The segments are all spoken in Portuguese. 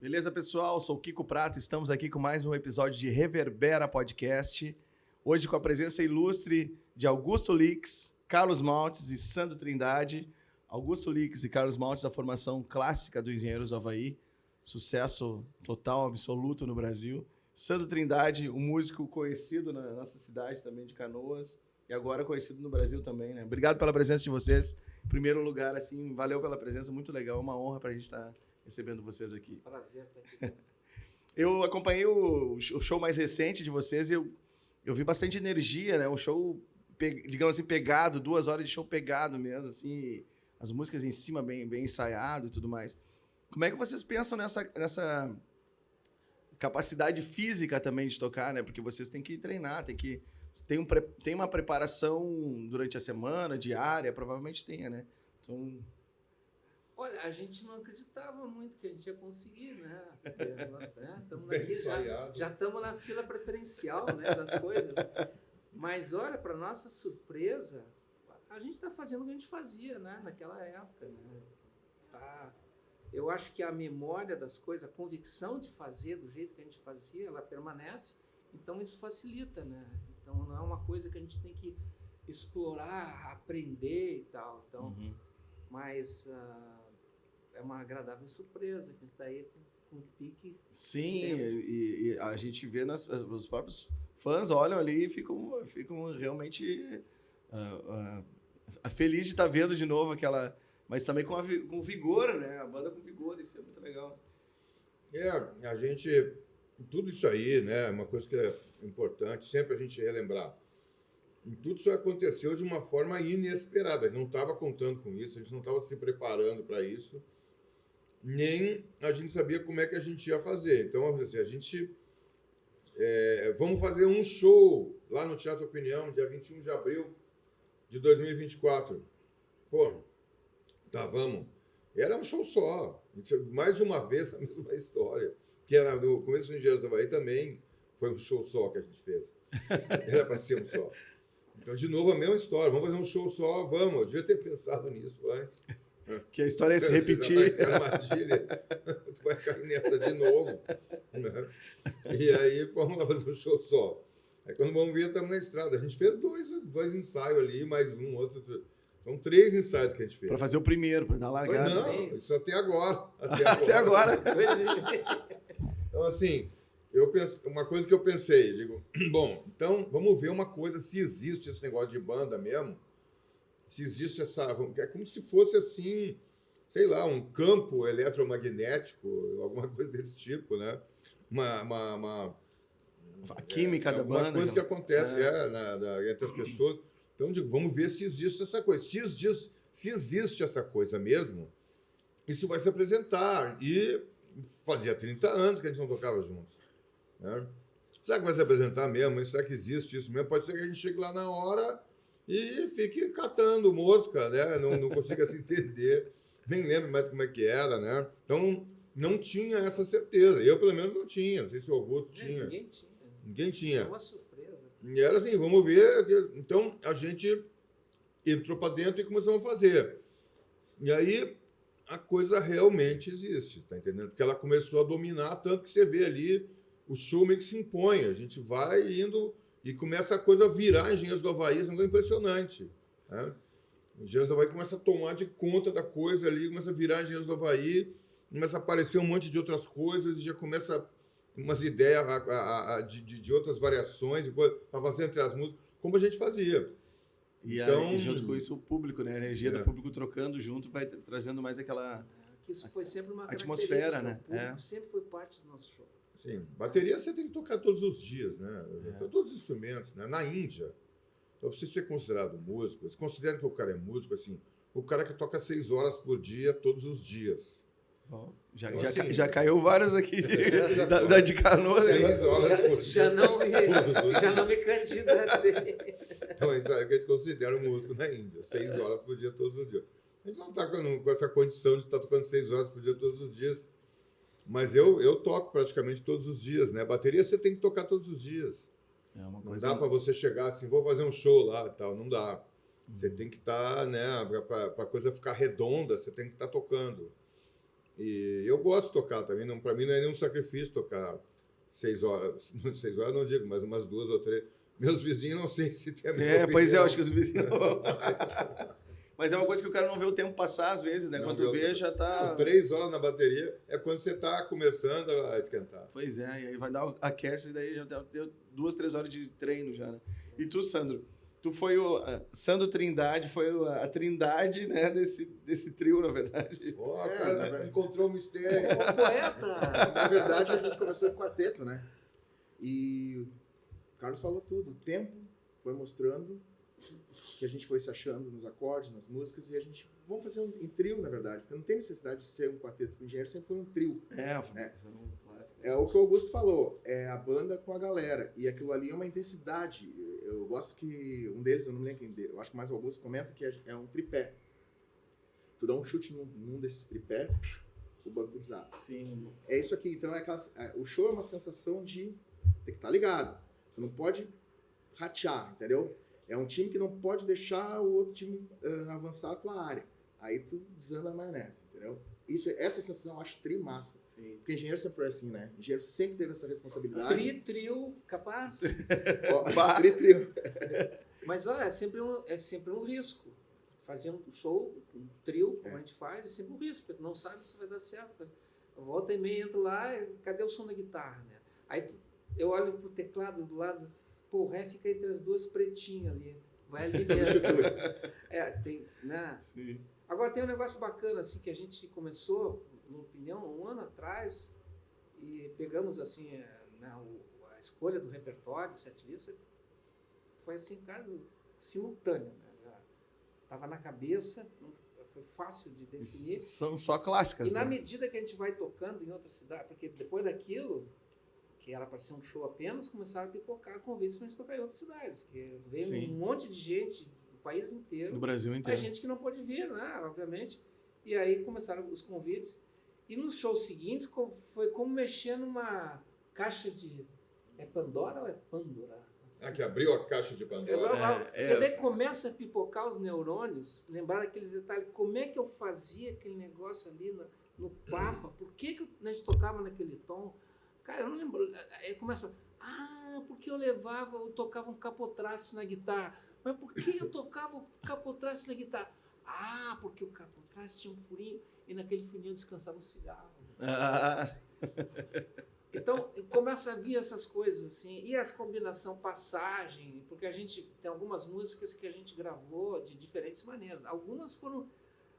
Beleza, pessoal? Sou o Kiko Prata, estamos aqui com mais um episódio de Reverbera Podcast. Hoje com a presença ilustre de Augusto Lix, Carlos Maltes e Sandro Trindade. Augusto Lix e Carlos Maltes, da formação clássica do Engenheiros do Havaí. Sucesso total, absoluto no Brasil. Sandro Trindade, um músico conhecido na nossa cidade também, de Canoas. E agora conhecido no Brasil também, né? Obrigado pela presença de vocês. Em primeiro lugar, assim, valeu pela presença, muito legal. Uma honra para a gente estar recebendo vocês aqui. Prazer estar aqui. Eu acompanhei o show mais recente de vocês e eu vi bastante energia, né? Um show, digamos assim, pegado, 2 horas de show pegado mesmo, assim, as músicas em cima bem ensaiado e tudo mais. Como é que vocês pensam nessa capacidade física também de tocar, né? Porque vocês têm que treinar, tem uma preparação durante a semana, diária, provavelmente tenha, né? Então... Olha, a gente não acreditava muito que a gente ia conseguir, né? Estamos aqui, já estamos na fila preferencial, né, das coisas. Mas olha, para nossa surpresa, a gente está fazendo o que a gente fazia, né, naquela época, né? Eu acho que a memória das coisas, a convicção de fazer do jeito que a gente fazia, ela permanece. Então isso facilita, né? Então não é uma coisa que a gente tem que explorar, aprender e tal. Então, mas é uma agradável surpresa que ele está aí com o pique. Sim, e a gente vê os próprios fãs olham ali e ficam realmente felizes de estar vendo de novo aquela... Mas também com vigor, né? A banda com vigor, isso é muito legal. A gente... Tudo isso aí, né? Uma coisa que é importante, sempre a gente relembrar. Tudo isso aconteceu de uma forma inesperada. A gente não estava contando com isso, a gente não estava se preparando para isso, nem a gente sabia como é que a gente ia fazer. Então, vamos dizer assim, a gente... vamos fazer um show lá no Teatro Opinião, dia 21 de abril de 2024. Pô, tá, vamos. Era um show só. Mais uma vez, a mesma história. Que era no começo do Engenheiros do Havaí também foi um show só que a gente fez. Era para ser um só. Então, de novo, a mesma história. Vamos fazer um show só, vamos. Eu devia ter pensado nisso antes. Que a história ia se repetir. Você armadilha. Tu vai cair nessa de novo. Né? E aí, vamos lá fazer um show só. Aí, quando vamos ver, estamos na estrada. A gente fez dois ensaios ali, mais um, outro... São 3 ensaios que a gente fez. Para fazer o primeiro, para dar largada. Não, isso até agora. Até agora. Então, assim, uma coisa que eu pensei, digo, bom, então vamos ver uma coisa, se existe esse negócio de banda mesmo, se existe é como se fosse assim, sei lá, um campo eletromagnético, alguma coisa desse tipo, né? A química da banda. Uma coisa que acontece entre as pessoas. Então, digo, vamos ver se existe essa coisa. Se existe essa coisa mesmo, isso vai se apresentar. E fazia 30 anos que a gente não tocava juntos. Né? Será que vai se apresentar mesmo? Será que existe isso mesmo? Pode ser que a gente chegue lá na hora e fique catando mosca, né? Não consiga se entender. Nem lembro mais como é que era, né? Então, não tinha essa certeza. Eu, pelo menos, não tinha. Não sei se o Augusto tinha. Ninguém tinha. É uma surpresa. E era assim, vamos ver. Então, a gente entrou para dentro e começamos a fazer. E aí, a coisa realmente existe, tá entendendo? Porque ela começou a dominar, tanto que você vê ali, o show meio que se impõe. A gente vai indo e começa a coisa a virar Engenheiros do Havaí, isso é impressionante. Né? Engenheiros do Havaí começa a tomar de conta da coisa ali, começa a virar Engenheiros do Havaí, começa a aparecer um monte de outras coisas e já começa umas ideias de outras variações para fazer entre as músicas, como a gente fazia. E junto com isso o público, né? A energia do público trocando junto vai trazendo mais aquela isso foi sempre uma atmosfera, né? O público sempre foi parte do nosso show. Sim, bateria você tem que tocar todos os dias, né? Todos os instrumentos, né? Na Índia, para você ser considerado músico, eles consideram que o cara é músico, assim, o cara que toca 6 horas por dia, todos os dias. Oh, já caiu vários aqui de Canoas. 6 horas por dia. Já não me candidatei. Então, isso é o que eles consideram músico na Índia. 6 horas por dia, todos os dias. A gente não está com essa condição de estar tocando 6 horas por dia, todos os dias. Mas eu toco praticamente todos os dias, né? Bateria você tem que tocar todos os dias. Não dá para você chegar assim, vou fazer um show lá e tal. Não dá. Você tem que estar, né? Para a coisa ficar redonda, você tem que estar tocando. E eu gosto de tocar também, para mim não é nenhum sacrifício tocar 6 horas. 6 horas não digo, mas umas 2 ou 3. Meus vizinhos não sei se tem a mesma opinião. Pois é, eu acho que os vizinhos não. Mas é uma coisa que o cara não vê o tempo passar às vezes, né? Não, quando tu vê, já tá... 3 horas na bateria é quando você tá começando a esquentar. Pois é, e aí vai dar aquece, e daí já deu 2, 3 horas de treino já, né? E tu, Sandro? Tu foi o... Sandro Trindade foi a trindade, né, desse trio, na verdade. Cara, encontrou um mistério. Um poeta! Na verdade, a gente começou com quarteto, né? E o Carlos falou tudo. O tempo foi mostrando que a gente foi se achando nos acordes, nas músicas, e a gente... Vamos fazer em trio, na verdade, porque não tem necessidade de ser um quarteto. O Engenheiro sempre foi um trio. É o que o Augusto falou, é a banda com a galera, e aquilo ali é uma intensidade. Eu gosto que um deles, eu não me lembro quem, eu acho que mais o Augusto comenta que é um tripé. Tu dá um chute num desses tripé, o banco desaba. Sim. É isso aqui, então o show é uma sensação de ter que estar ligado. Tu não pode ratear, entendeu? É um time que não pode deixar o outro time avançar a tua área. Aí tu desanda a maionese, entendeu? Essa sensação eu acho trimassa. Sim. Porque engenheiro sempre foi assim, né? Engenheiro sempre teve essa responsabilidade. Trio, capaz. Trio. Mas olha, é sempre um risco. Fazer um show, um trio, como a gente faz, é sempre um risco, porque tu não sabe se vai dar certo. Volta e meia, entro lá, cadê o som da guitarra, né? Aí eu olho pro teclado do lado, pô, o ré fica entre as duas pretinhas ali. Vai ali mesmo. Tem, né? Sim. Agora tem um negócio bacana, assim, que a gente começou, na minha opinião, um ano atrás, e pegamos, assim, a escolha do repertório, setlist, foi, assim, caso simultâneo, né? Estava na cabeça, foi fácil de definir. São só clássicas, e na né? medida que a gente vai tocando em outras cidades, porque depois daquilo, que era para ser um show apenas, começaram a pipocar convites para a gente tocar em outras cidades, que veio um monte de gente do país inteiro. Do Brasil inteiro. A gente que não pôde vir, né, obviamente. E aí começaram os convites. E nos shows seguintes foi como mexer numa caixa de... É Pandora ou é Pandora? Que abriu a caixa de Pandora. Porque daí começa a pipocar os neurônios, lembrar aqueles detalhes, como é que eu fazia aquele negócio ali no Papa, por que a gente tocava naquele tom? Cara, eu não lembro. Aí começa, porque eu tocava um capotraste na guitarra. Mas por que eu tocava o capotraste na guitarra? Porque o capotraste tinha um furinho e naquele furinho descansava um cigarro. Então, começa a vir essas coisas assim, e a combinação passagem, porque a gente tem algumas músicas que a gente gravou de diferentes maneiras. Algumas foram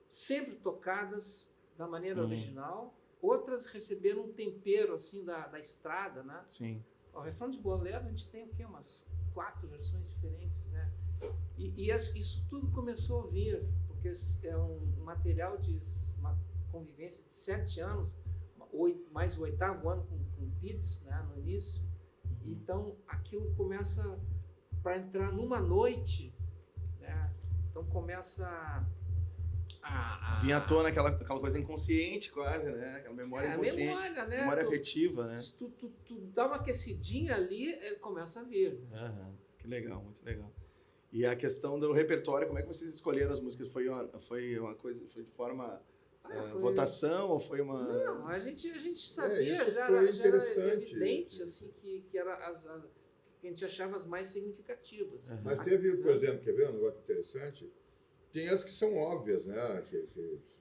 sempre tocadas da maneira original, outras receberam um tempero assim da estrada, né? Sim. O refrão de Bolero a gente tem o quê? Umas 4 versões diferentes, né? E isso tudo começou a vir, porque é um material de uma convivência de 7 anos, mais o 8º ano com o Pitts, né, no início. Então, aquilo começa para entrar numa noite, né? Então, começa Vinha à tona aquela coisa inconsciente quase, né? Aquela memória inconsciente. Memória, né? Memória afetiva, né? Se tu dá uma aquecidinha ali, ele começa a vir. Né? Que legal, muito legal. E a questão do repertório, como é que vocês escolheram as músicas? Foi uma coisa, foi de forma... votação ou foi uma... Não, a gente sabia, isso já foi era interessante. evidente assim, que era que a gente achava as mais significativas. Mas teve, por exemplo, quer ver um negócio interessante? Tem as que são óbvias, né? Que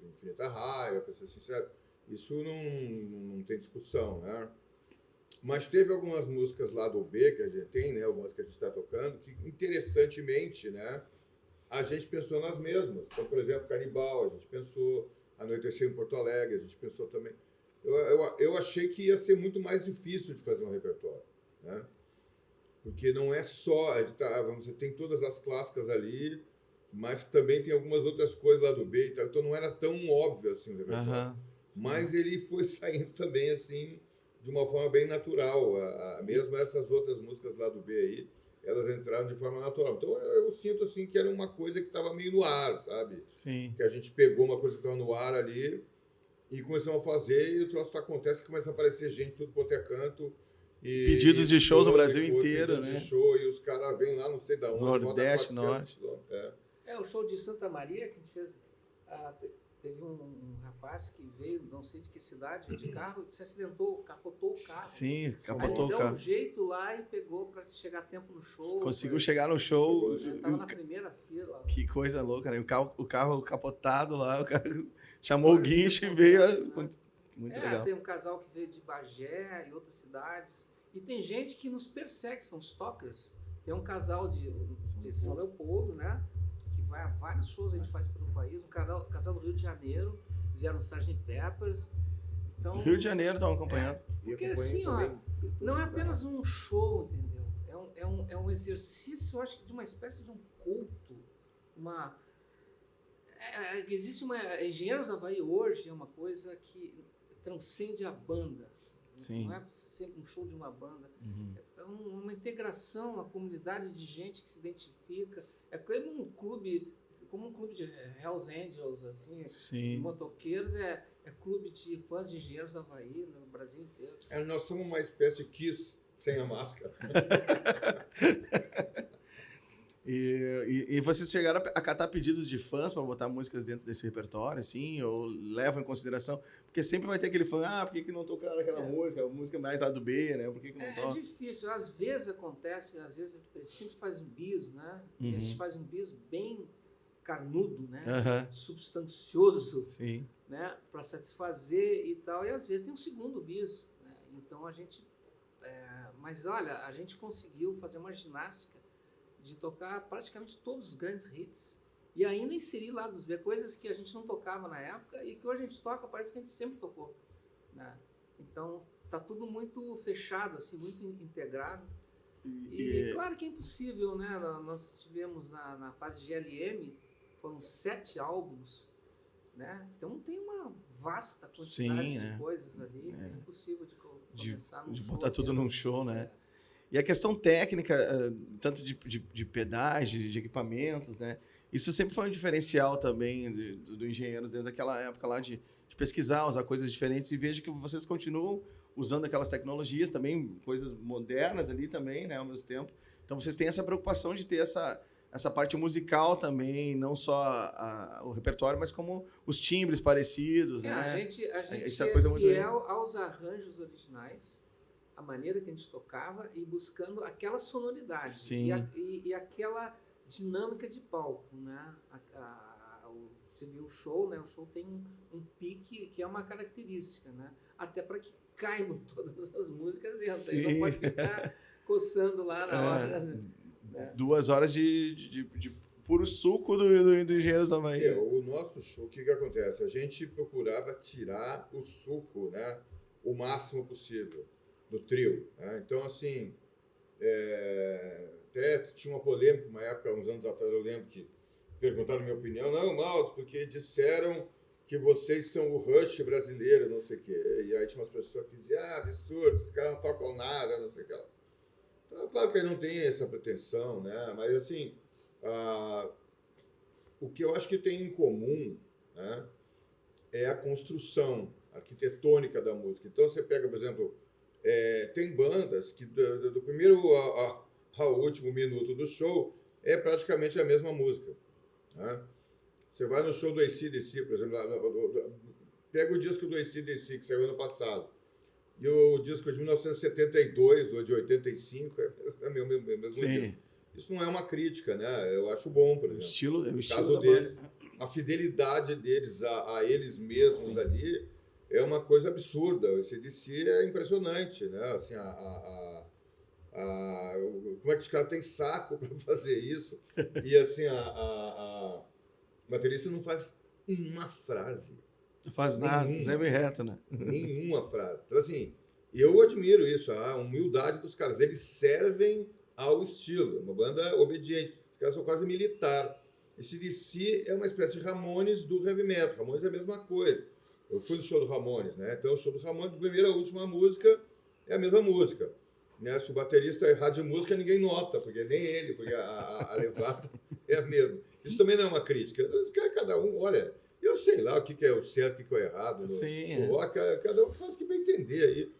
Infinita Raia, para ser sincero, isso não tem discussão, né? Mas teve algumas músicas lá do B que a gente tem, né? Algumas que a gente está tocando, que interessantemente, né? A gente pensou nas mesmas. Então, por exemplo, Canibal, a gente pensou... Anoitecer em Porto Alegre, a gente pensou também. Eu achei que ia ser muito mais difícil de fazer um repertório, né? Porque não é só... você tem todas as clássicas ali, mas também tem algumas outras coisas lá do B e tal, então não era tão óbvio assim o repertório. Mas ele foi saindo também assim, de uma forma bem natural. Mesmo essas outras músicas lá do B aí, elas entraram de forma natural. Então eu sinto assim que era uma coisa que estava meio no ar, sabe? Sim. Que a gente pegou uma coisa que estava no ar ali e começamos a fazer, e o troço acontece que começa a aparecer gente tudo quanto é canto. Pedidos de shows no Brasil inteiro, né? De show, e os caras vêm lá, não sei de onde. Nordeste, Norte. O show de Santa Maria que a gente fez, teve um rapaz que veio, não sei de que cidade, de carro, se acidentou, capotou o carro. Sim, Aí capotou ele o deu carro. um jeito lá e pegou para chegar a tempo no show. Conseguiu chegar no show. Estava na primeira fila. Que coisa louca, né? O carro capotado lá, o cara chamou o Histórias guincho que e veio. acontecem, Muito legal. Tem um casal que veio de Bagé e outras cidades. E tem gente que nos persegue, são stalkers. Tem um casal de São Leopoldo, né? Que vai a vários shows, a gente faz pelo país. Um casal do Rio de Janeiro, vieram no Sgt. Peppers. Então, Rio de Janeiro estão acompanhando. Porque assim, ó, não é apenas um show, entendeu? É um exercício, eu acho que de uma espécie de um culto. Existe Engenheiros do Havaí hoje é uma coisa que transcende a banda. Sim. Não é sempre um show de uma banda. Uhum. É uma integração, uma comunidade de gente que se identifica. É como um clube de Hells Angels, assim, Sim. de motoqueiros, é clube de fãs de Engenheiros do Havaí no Brasil inteiro. Nós somos uma espécie de Kiss sem a máscara. E vocês chegaram a catar pedidos de fãs para botar músicas dentro desse repertório, assim, ou levam em consideração? Porque sempre vai ter aquele fã, por que não tocaram aquela música? A música mais lá do B, né? Por que não toca? É difícil, às vezes acontece, às vezes a gente sempre faz um bis, né? Uhum. E a gente faz um bis bem carnudo, né? Uhum. Substancioso, Sim. né? Para satisfazer e tal. E às vezes tem um segundo bis, né? Então a gente... mas olha, a gente conseguiu fazer uma ginástica de tocar praticamente todos os grandes hits e ainda inserir lá dos B, coisas que a gente não tocava na época e que hoje a gente toca, parece que a gente sempre tocou, né? Então tá tudo muito fechado, assim, muito integrado. E claro que é impossível, né? Nós tivemos na fase GLM, foram 7 álbuns, né? Então tem uma vasta quantidade de coisas ali, é impossível de começar num de show. botar tudo num show, né? E a questão técnica, tanto de pedais, de equipamentos, né? Isso sempre foi um diferencial também do Engenheiros, desde aquela época lá de pesquisar, usar coisas diferentes, e vejo que vocês continuam usando aquelas tecnologias também, coisas modernas ali também, né, ao mesmo tempo. Então vocês têm essa preocupação de ter essa parte musical também, não só o repertório, mas como os timbres parecidos, né? A gente Essa é coisa muito fiel aos arranjos originais, a maneira que a gente tocava e buscando aquela sonoridade. Sim. E aquela dinâmica de palco, né? Você viu o show, né? O show tem um pique que é uma característica, né? Até para que caibam todas as músicas dentro. Aí não pode ficar coçando lá na hora. Né? 2 horas de puro suco do Engenheiros do Havaí. O nosso show, o que acontece? A gente procurava tirar o suco, né, o máximo possível do trio, né? Então, assim, até tinha uma polêmica, uma época, uns anos atrás, eu lembro que perguntaram a minha opinião. Não, Maltes, porque disseram que vocês são o Rush brasileiro, não sei o quê. E aí tinha umas pessoas que diziam, absurdo, esses caras não tocam nada, não sei o que lá. Então, claro que ele não tem essa pretensão, né? Mas, assim, o que eu acho que tem em comum, né, é a construção arquitetônica da música. Então, você pega, por exemplo, tem bandas que do primeiro ao último minuto do show é praticamente a mesma música, né? Você vai no show do AC/DC, por exemplo, pega o disco do AC/DC que saiu ano passado, e o disco de 1972 ou de 85 é o mesmo disco. Isso não é uma crítica, né? Eu acho bom, por exemplo. No caso deles, a fidelidade deles a eles mesmos ali é uma coisa absurda. O AC/DC é impressionante, né? Assim, como é que os caras têm saco para fazer isso? E assim, a baterista não faz uma frase. Não faz nada, sempre reto, né? Nenhuma frase. Então, assim, eu admiro isso, a humildade dos caras. Eles servem ao estilo, uma banda obediente. Os caras são quase militar. Esse DC é uma espécie de Ramones do heavy metal. Ramones é a mesma coisa. Eu fui no show do Ramones, né? Então, o show do Ramones, de primeira a última música, é a mesma música. Né? Se o baterista errar de música, ninguém nota, porque nem ele, porque a levada é a mesma. Isso também não é uma crítica. Cada um, olha, eu sei lá o que é o certo, o que é o errado. Sim. Cada um faz o que vai entender aí.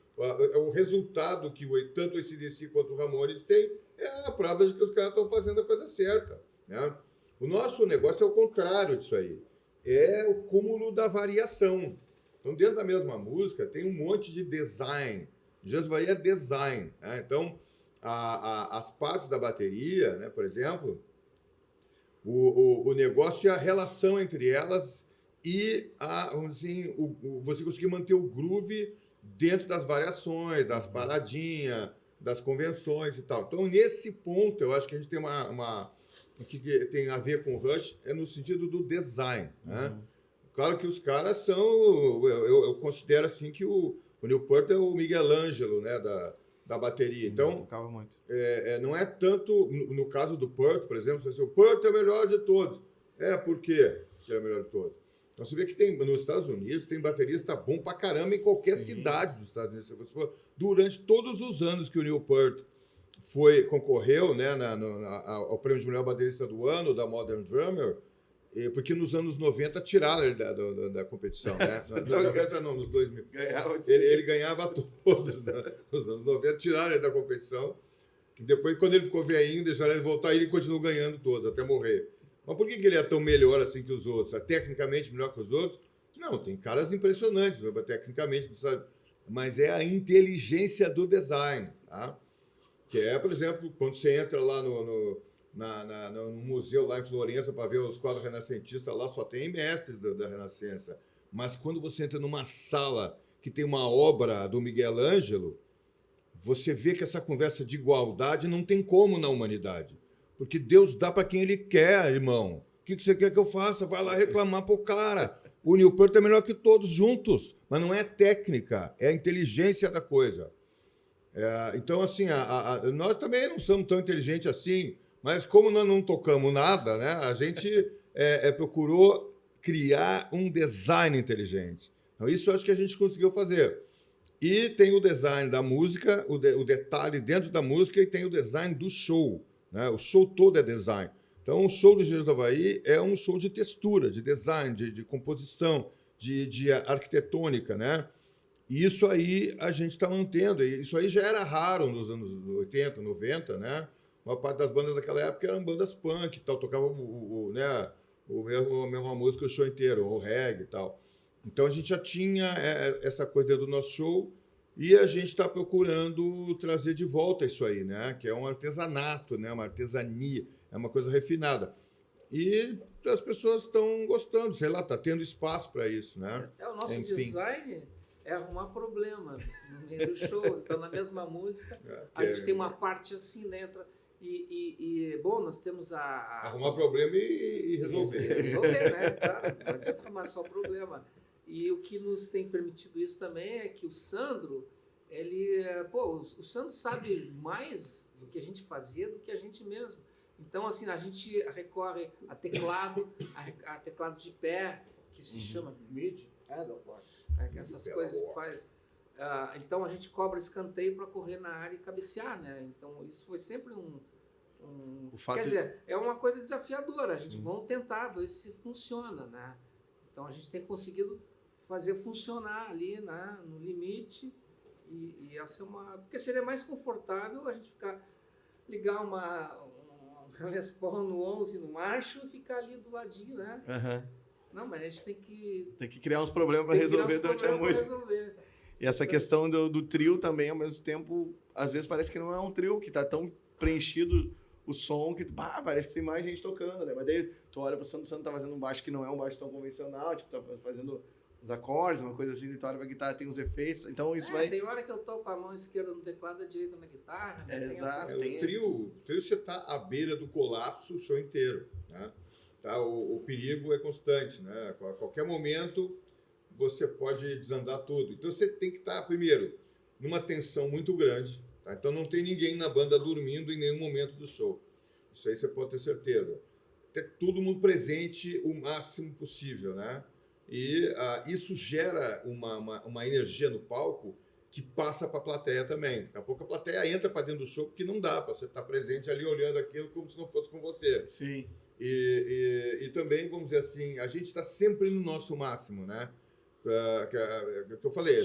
O resultado que tanto o AC/DC quanto o Ramones tem é a prova de que os caras estão fazendo a coisa certa, né? O nosso negócio é o contrário disso aí. é o cúmulo da variação. Então, dentro da mesma música, tem um monte de design. Jesus vai é design, né? Então, as partes da bateria, né, por exemplo, o negócio é a relação entre elas e assim, você conseguir manter o groove dentro das variações, das paradinhas, das convenções e tal. Então, nesse ponto, eu acho que a gente tem o que tem a ver com o Rush é no sentido do design, né? Claro que os caras são... Eu considero assim que o Neil Peart é o Miguel Ângelo, né, da bateria. Sim, então, tocava muito. Não é tanto... No caso do Peart, por exemplo, você diz, o Peart é o melhor de todos. Por quê que ele é o melhor de todos? Então, você vê que nos Estados Unidos tem baterista bom pra caramba em qualquer cidade dos Estados Unidos. Se você for, durante todos os anos que o Neil Peart concorreu, né, ao prêmio de melhor baterista do ano, da Modern Drummer, porque nos anos 90 tiraram ele da competição, né? Nos anos 90 não, nos 2000. Ele ganhava todos, né? Nos anos 90 tiraram ele da competição. E depois, quando ele ficou velhinho, deixaram ele voltar e ele continuou ganhando todos, até morrer. Mas por que ele é tão melhor assim que os outros? É tecnicamente melhor que os outros? Não, tem caras impressionantes, tecnicamente, sabe? Mas é a inteligência do design, tá? Que é, por exemplo, quando você entra lá no museu lá em Florença para ver os quadros renascentistas, lá só tem mestres da Renascença. Mas quando você entra numa sala que tem uma obra do Miguel Ângelo, você vê que essa conversa de igualdade não tem como na humanidade. Porque Deus dá para quem Ele quer, irmão. O que você quer que eu faça? Vai lá reclamar pro cara. O Neil Peart é melhor que todos juntos. Mas não é técnica, é a inteligência da coisa. Então, assim, nós também não somos tão inteligentes assim, mas como nós não tocamos nada, né, a gente procurou criar um design inteligente. Então, isso eu acho que a gente conseguiu fazer. E tem o design da música, o detalhe dentro da música, e tem o design do show, né? O show todo é design. Então, o show do Engenheiros do Havaí é um show de textura, de design, de composição, de arquitetônica, né? E isso aí a gente está mantendo. E isso aí já era raro nos anos 80, 90, né? Uma parte das bandas daquela época eram bandas punk e tal, tocavam a mesma música o show inteiro, o reggae e tal. Então a gente já tinha essa coisa do nosso show e a gente está procurando trazer de volta isso aí, né? Que é um artesanato, né? Uma artesania, é uma coisa refinada. E as pessoas estão gostando, sei lá, está tendo espaço para isso, né? O nosso design é arrumar problema no meio do show. Então, na mesma música, a gente tem uma parte assim dentro. Bom, nós temos arrumar problema e resolver. Resolver, né? Claro, não adianta arrumar só problema. E o que nos tem permitido isso também é que o Sandro, o Sandro sabe mais do que a gente fazia do que a gente mesmo. Então, assim, a gente recorre a teclado de pé, que se chama midi pedalboard, né? Que essas coisas que faz. Então, a gente cobra escanteio para correr na área e cabecear, né? Então, isso foi sempre quer dizer, é uma coisa desafiadora. A gente vai tentar ver se funciona, né? Então, a gente tem conseguido fazer funcionar ali, né, no limite. E essa é porque seria mais confortável a gente ligar uma Les Paul no 11 no Marshall e ficar ali do ladinho, né? Não, mas a gente tem que criar uns problemas para resolver durante a música. E essa questão do trio também, ao mesmo tempo, às vezes parece que não é um trio, que tá tão preenchido o som que parece que tem mais gente tocando, né? Mas daí tu olha pro Santo tá fazendo um baixo que não é um baixo tão convencional, tipo, tá fazendo os acordes, uma coisa assim, tu olha pra guitarra, tem uns efeitos, então isso vai... Tem hora que eu toco com a mão esquerda no teclado e a direita na guitarra, né? Exato. O trio você tá à beira do colapso o show inteiro, né? Tá? O perigo é constante, né? A qualquer momento você pode desandar tudo. Então você tem que estar, primeiro, numa tensão muito grande, tá? Então não tem ninguém na banda dormindo em nenhum momento do show. Isso aí você pode ter certeza. Ter todo mundo presente o máximo possível, né? E isso gera uma energia no palco que passa para a plateia também. Daqui a pouco a plateia entra para dentro do show porque não dá para você estar presente ali olhando aquilo como se não fosse com você. Sim. E também, vamos dizer assim, a gente está sempre no nosso máximo, né? Que eu falei,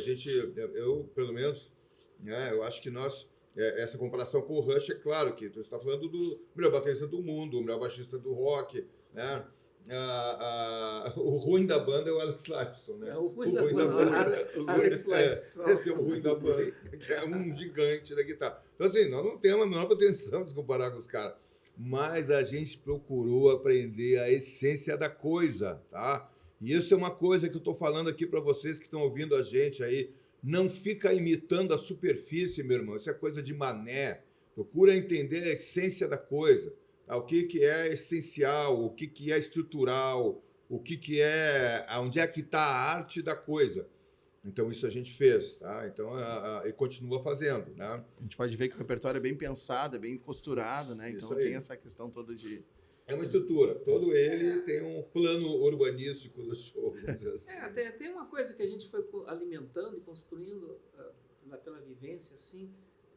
eu pelo menos, né, eu acho que nós, essa comparação com o Rush, é claro que você está falando do melhor baterista do mundo, o melhor baixista do rock, né? o ruim da banda é o Alex Lifeson, né? O ruim da banda. Alex Lifeson. Esse é o ruim da banda, que é um gigante da guitarra. Então, assim, nós não temos a menor pretensão de se comparar com os caras. Mas a gente procurou aprender a essência da coisa, tá? E isso é uma coisa que eu estou falando aqui para vocês que estão ouvindo a gente aí. Não fica imitando a superfície, meu irmão. Isso é coisa de mané. Procura entender a essência da coisa. Tá? O que é essencial, o que é estrutural, o que é... Onde é que está a arte da coisa. Então, isso a gente fez, tá? Então, e continua fazendo, né? A gente pode ver que o repertório é bem pensado, é bem costurado, né? Então, tem essa questão toda de... É uma estrutura. Todo ele tem um plano urbanístico do show, vamos dizer assim. Tem uma coisa que a gente foi alimentando e construindo pela vivência, assim,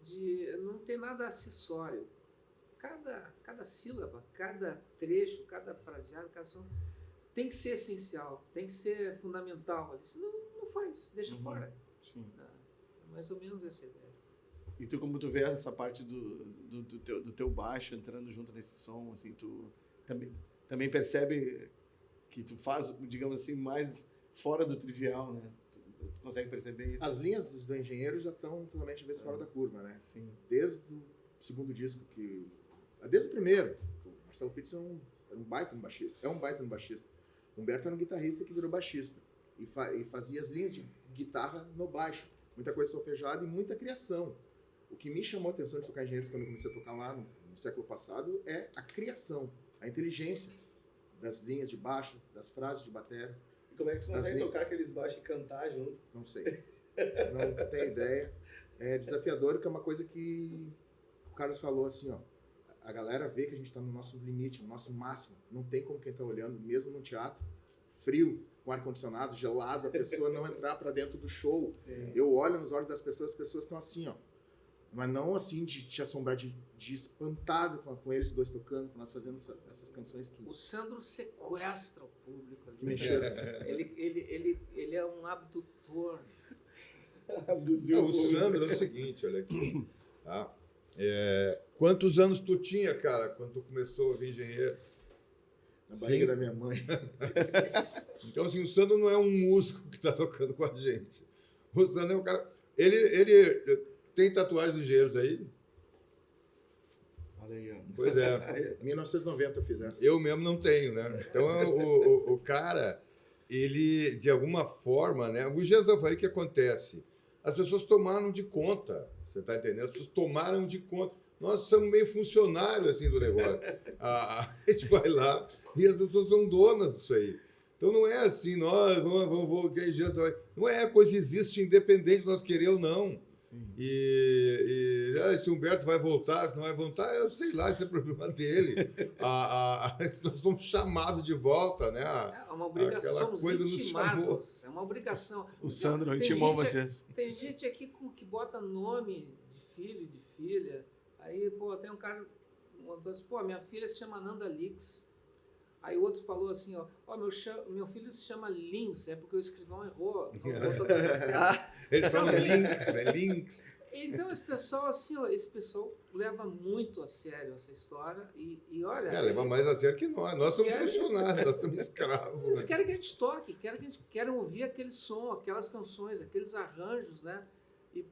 de não ter nada acessório. Cada sílaba, cada trecho, cada fraseado, cada som tem que ser essencial, tem que ser fundamental. Senão não faz, deixa fora. Sim. É mais ou menos essa ideia. E tu, como tu vê essa parte do teu baixo entrando junto nesse som, assim, tu também percebe que tu faz, digamos assim, mais fora do trivial, né? Tu consegue perceber isso? As linhas do Engenheiro já estão totalmente às vezes fora da curva, né? Sim. Desde o segundo disco desde o primeiro. O Marcelo Pitts era um baita no baixista. É um baita no baixista. O Humberto era um guitarrista que virou baixista. E fazia as linhas de guitarra no baixo. Muita coisa solfejada e muita criação. O que me chamou a atenção de tocar Engenheiros quando eu comecei a tocar lá no século passado é a criação, a inteligência das linhas de baixo, das frases de bateria. E como é que tu consegue tocar aqueles baixos e cantar junto? Não sei. Não tenho ideia. É desafiador, porque é uma coisa que o Carlos falou assim, ó. A galera vê que a gente está no nosso limite, no nosso máximo. Não tem como quem está olhando, mesmo no teatro, frio, com ar-condicionado, gelado, a pessoa não entrar para dentro do show. Sim. Eu olho nos olhos das pessoas, as pessoas estão assim, ó. Mas não assim de te assombrar, de espantado com eles dois tocando, com nós fazendo essas canções que... O Sandro sequestra o público. Que mexeram. Ele é um abdutor. O Sandro é o seguinte, olha aqui. Tá? Quantos anos tu tinha, cara, quando tu começou a ouvir Engenheiro? Na barriga da minha mãe. Então, assim, o Sandro não é um músico que está tocando com a gente. O Sandro é um cara... Ele tem tatuagem de Engenheiros aí? Olha aí, ó. Pois é. 1990 eu fiz essa. Eu mesmo não tenho, né? Então, o cara, ele, de alguma forma, né? Alguns dias eu falei o que acontece. As pessoas tomaram de conta, você está entendendo? As pessoas tomaram de conta. Nós somos meio funcionários, assim, do negócio. A gente vai lá e as pessoas são donas disso aí. Então, não é assim, nós vamos não é, a coisa existe independente de nós querer ou não. Sim. Se o Humberto vai voltar, se não vai voltar, eu sei lá, esse é problema dele. Nós somos chamados de volta, né? É uma obrigação, aquela coisa nos chamou. É uma obrigação. O Sandro intimou vocês. Tem gente aqui que bota nome de filho, de filha. Aí, tem um cara que mandou assim, minha filha se chama Nanda Lix. Aí o outro falou assim, meu filho se chama Lins, é porque o escrivão errou. Eles falam Links, né? Links. Então esse pessoal, assim, esse pessoal leva muito a sério essa história e olha... leva mais a sério que nós. Nós somos funcionários, nós somos escravos. Eles né? querem que a gente toque, querem ouvir aquele som, aquelas canções, aqueles arranjos, né? E,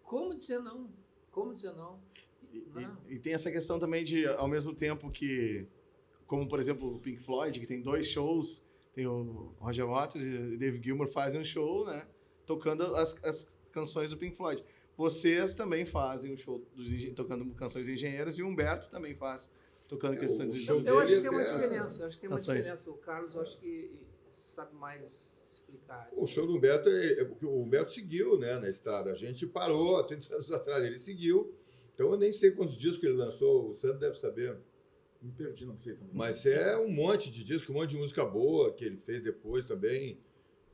como dizer não? Como dizer não? E tem essa questão também de, ao mesmo tempo que... Como, por exemplo, o Pink Floyd, que tem 2 shows, tem o Roger Waters e o Dave Gilmour fazem um show, né? Tocando as canções do Pink Floyd. Vocês também fazem um show tocando canções de Engenheiros e o Humberto também faz, tocando questões de show. Eu acho que tem uma diferença. O Carlos, eu acho que sabe mais explicar. O show do Humberto, o Humberto seguiu, né, na estrada. A gente parou há 30 anos atrás, ele seguiu. Então eu nem sei quantos discos ele lançou, o Sandro deve saber. Me perdi, não sei também. Mas é um monte de disco, um monte de música boa que ele fez depois também.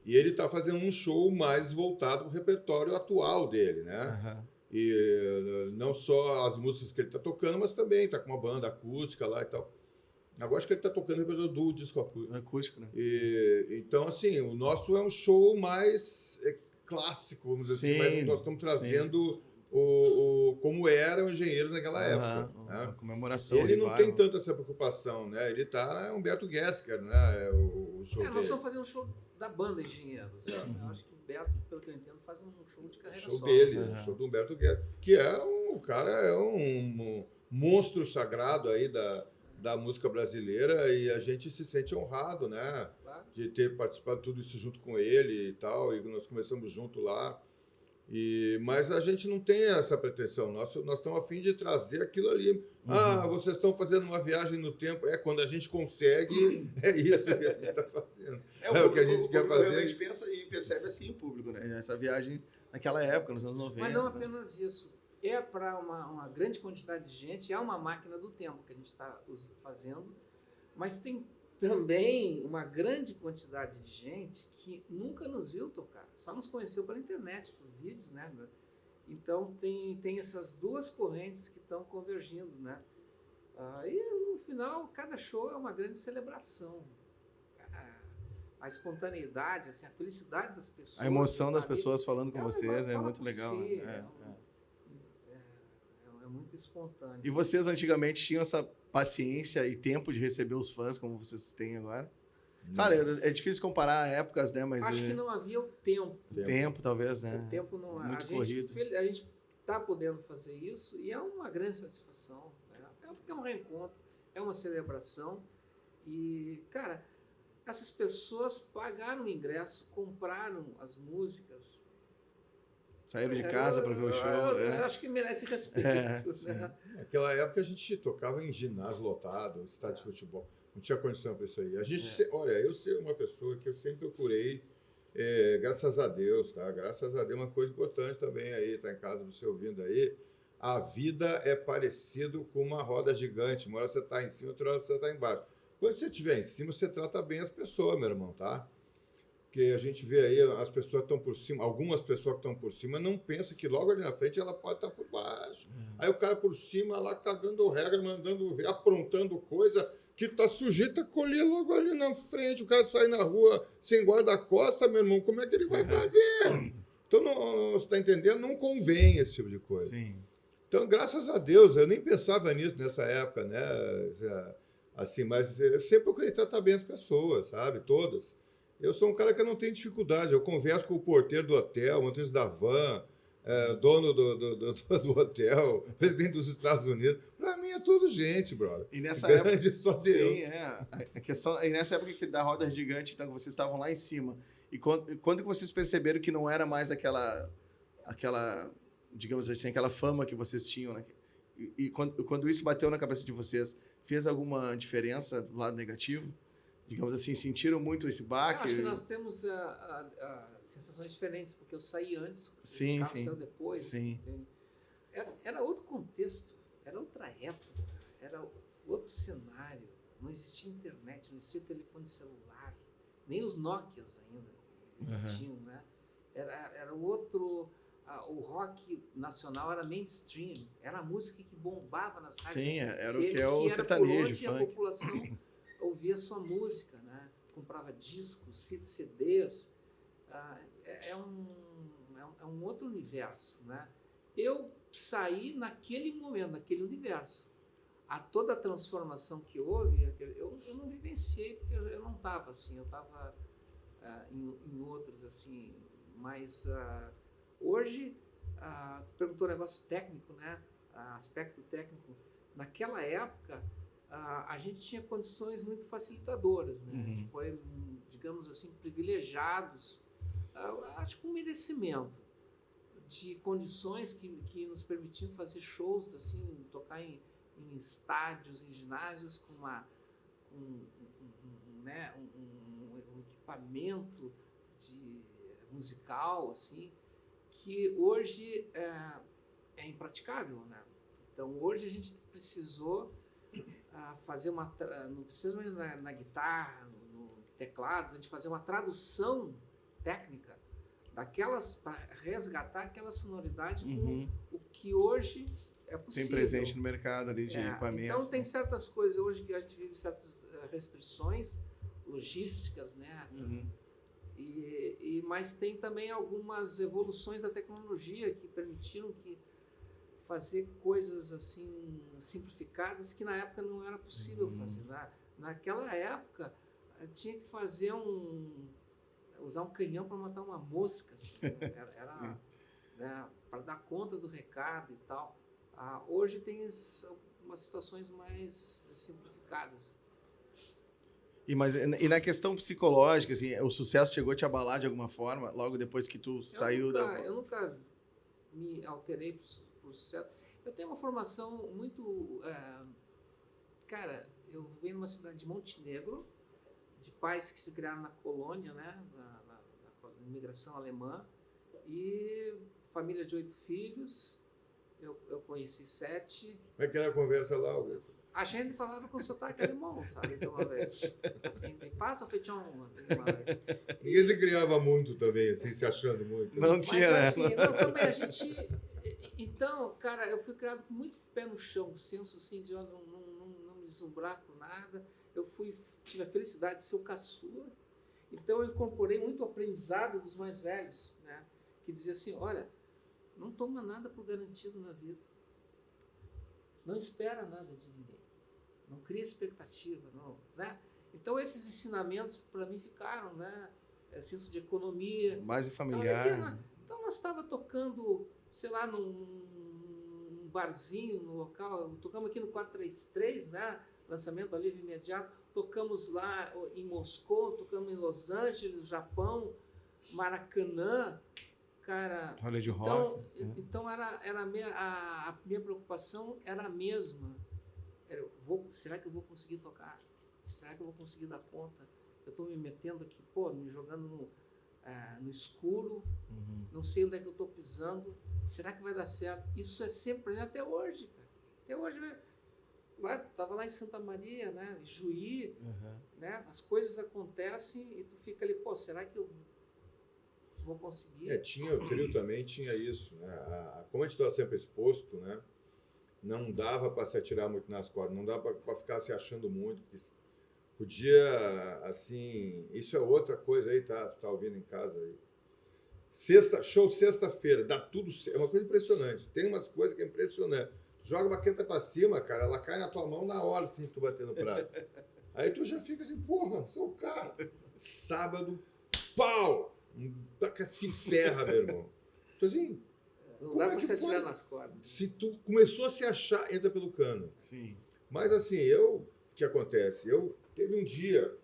E ele está fazendo um show mais voltado para o repertório atual dele, né? Uhum. E não só as músicas que ele está tocando, mas também está com uma banda acústica lá e tal. Agora acho que ele está tocando o repertório do disco acústico. Acústico, né? Então, assim, o nosso é um show mais clássico, vamos dizer assim, mas nós estamos trazendo como eram engenheiros naquela época. A Né? comemoração. Ele não tem tanto essa preocupação, né? Ele tá Humberto Gessinger, né? O show nós dele. estamos fazendo um show da banda Engenheiros. Eu acho que o Beto, pelo que eu entendo, faz um show de carreira show só. dele, o show do Humberto Gessinger, que o cara é um monstro sagrado aí da música brasileira, e a gente se sente honrado, né? Claro. De ter participado de tudo isso junto com ele e tal, e nós começamos junto lá. Mas a gente não tem essa pretensão. Nós estamos a fim de trazer aquilo ali. Vocês estão fazendo uma viagem no tempo. Quando a gente consegue, é isso que a gente está fazendo. É o que a gente quer fazer. Realmente pensa e percebe assim o público, né? Essa viagem naquela época, nos anos 90. Mas não né? apenas isso. É para uma grande quantidade de gente, é uma máquina do tempo que a gente está fazendo, mas tem também uma grande quantidade de gente que nunca nos viu tocar, só nos conheceu pela internet, por vídeos, né? Então tem essas duas correntes que estão convergindo, né? E no final, cada show é uma grande celebração. A espontaneidade, assim, a felicidade das pessoas. A emoção das ali, pessoas falando com vocês é muito por legal. si, Né? é muito espontâneo. E vocês antigamente tinham essa paciência e tempo de receber os fãs como vocês têm agora? Cara, é difícil comparar épocas, né? Mas acho que não havia o tempo. tempo, talvez, né? O tempo não Muito a corrido. A gente está podendo fazer isso e é uma grande satisfação. Né? É um reencontro, é uma celebração. E, cara, essas pessoas pagaram o ingresso, compraram as músicas. Saíram de casa para ver o show. Eu acho que merece respeito. Né? Naquela época a gente tocava em ginásio lotado, estádio de futebol. Não tinha condição para isso aí. A gente, olha, eu sou uma pessoa que eu sempre procurei, graças a Deus, tá? Graças a Deus, uma coisa importante também aí, tá em casa você ouvindo aí. A vida é parecido com uma roda gigante. Uma hora você está em cima, outra hora você está embaixo. Quando você estiver em cima, você trata bem as pessoas, meu irmão, tá? Porque a gente vê aí, as pessoas estão por cima, algumas pessoas que estão por cima não pensam que logo ali na frente ela pode estar por baixo. Aí o cara por cima lá cagando regra, mandando ver, aprontando coisa que tá sujeito a colher logo ali na frente. O cara sai na rua sem guarda-costa, meu irmão, como é que ele vai fazer? Então, você está entendendo? Não convém esse tipo de coisa. Sim. Então, graças a Deus, eu nem pensava nisso nessa época, né? Assim, mas eu sempre procurei tratar bem as pessoas, sabe? Todas. Eu sou um cara que não tem dificuldade. Eu converso com o porteiro do hotel, motorista da van, dono do hotel, presidente dos Estados Unidos. Para mim é tudo gente, brother. E nessa grande época, só Deus. Sim, a questão, e nessa época da roda gigante, então, que vocês estavam lá em cima. E quando que vocês perceberam que não era mais aquela, digamos assim, aquela fama que vocês tinham, né? E quando isso bateu na cabeça de vocês, fez alguma diferença do lado negativo? Digamos assim, sentiram muito esse baque? Eu acho que nós temos sensações diferentes, porque eu saí antes, o Carlos saiu depois. Sim. Era outro contexto, era outra época, era outro cenário. Não existia internet, não existia telefone celular, nem os Nokias ainda existiam, né? Era outro... O rock nacional era mainstream, era a música que bombava nas rádios. Sim, era o que é o sertanejo, funk. A população ouvia sua música, né? Comprava discos, fitas CDs. É um outro universo, né? Eu saí naquele momento, naquele universo. Toda a transformação que houve, eu não vivenciei, porque eu não estava assim, eu estava em outros, assim, mas... Hoje, tu perguntou um negócio técnico, né? Aspecto técnico. Naquela época, a gente tinha condições muito facilitadoras, né? A gente foi, digamos assim, privilegiados, acho que com merecimento, de condições que nos permitiam fazer shows, assim, tocar em estádios, em ginásios, com um equipamento musical, assim, que hoje é impraticável, né? Então, hoje a gente precisou fazer especialmente na guitarra, nos teclados, a gente fazer uma tradução técnica daquelas, para resgatar aquela sonoridade com o que hoje é possível. Tem presente no mercado ali de equipamentos. Então, tem certas coisas hoje que a gente vive certas restrições logísticas, né? Mas tem também algumas evoluções da tecnologia que permitiram que fazer coisas assim simplificadas que na época não era possível fazer. Naquela época tinha que fazer usar um canhão para matar uma mosca, assim, era né, para dar conta do recado e tal. Hoje tem umas situações mais simplificadas. E na questão psicológica, assim, o sucesso chegou a te abalar de alguma forma, logo depois que tu saiu Eu nunca me alterei por sucesso. Eu tenho uma formação muito... cara, eu venho numa cidade de Montenegro, de pais que se criaram na colônia, né, na imigração alemã, e família de 8 filhos, eu conheci 7. Como é que era a conversa lá, Augusto? A gente falava com sotaque alemão, sabe? Então, uma vez, assim, passa o feijão. Ninguém se criava muito também, assim, se achando muito. Não né? tinha, mas, assim, não, também a gente... Então, cara, eu fui criado com muito pé no chão, senso, assim, de não me deslumbrar com nada. Eu tive a felicidade de ser o caçula. Então, eu incorporei muito o aprendizado dos mais velhos, né? Que dizia assim, olha, não toma nada por garantido na vida. Não espera nada de ninguém. Não cria expectativa, não, né? Então, esses ensinamentos, para mim, ficaram, né? Senso de economia. Base familiar. Então, nós estávamos tocando, sei lá, num barzinho, no local. Tocamos aqui no 433, né? Lançamento Alívio Imediato. Tocamos lá em Moscou, tocamos em Los Angeles, Japão, Maracanã. Cara, Rolê de rock. Então a minha preocupação era a mesma. Será que eu vou conseguir tocar? Será que eu vou conseguir dar conta? Eu estou me metendo aqui, me jogando no escuro, não sei onde é que eu estou pisando. Será que vai dar certo? Isso é sempre até hoje, cara. Até hoje, estava lá em Santa Maria, né, em Juí, né, as coisas acontecem e tu fica ali, será que eu vou conseguir? Tinha o trio também, tinha isso, né? Como a gente estava sempre exposto, né? Não dava para se atirar muito nas cordas, não dava para ficar se achando muito, porque podia, assim, isso é outra coisa aí, tá? Tu tá ouvindo em casa aí. Show sexta-feira, dá tudo certo, é uma coisa impressionante, tem umas coisas que é impressionante. Joga uma quenta para cima, cara, ela cai na tua mão na hora, assim, que tu bater no prato. Aí tu já fica assim, porra, sou o cara. Sábado, pau! Se ferra, meu irmão. Então, assim, não dá pra se atirar nas cordas. Se tu começou a se achar, entra pelo cano. Sim. Mas assim, o que acontece? Teve um dia,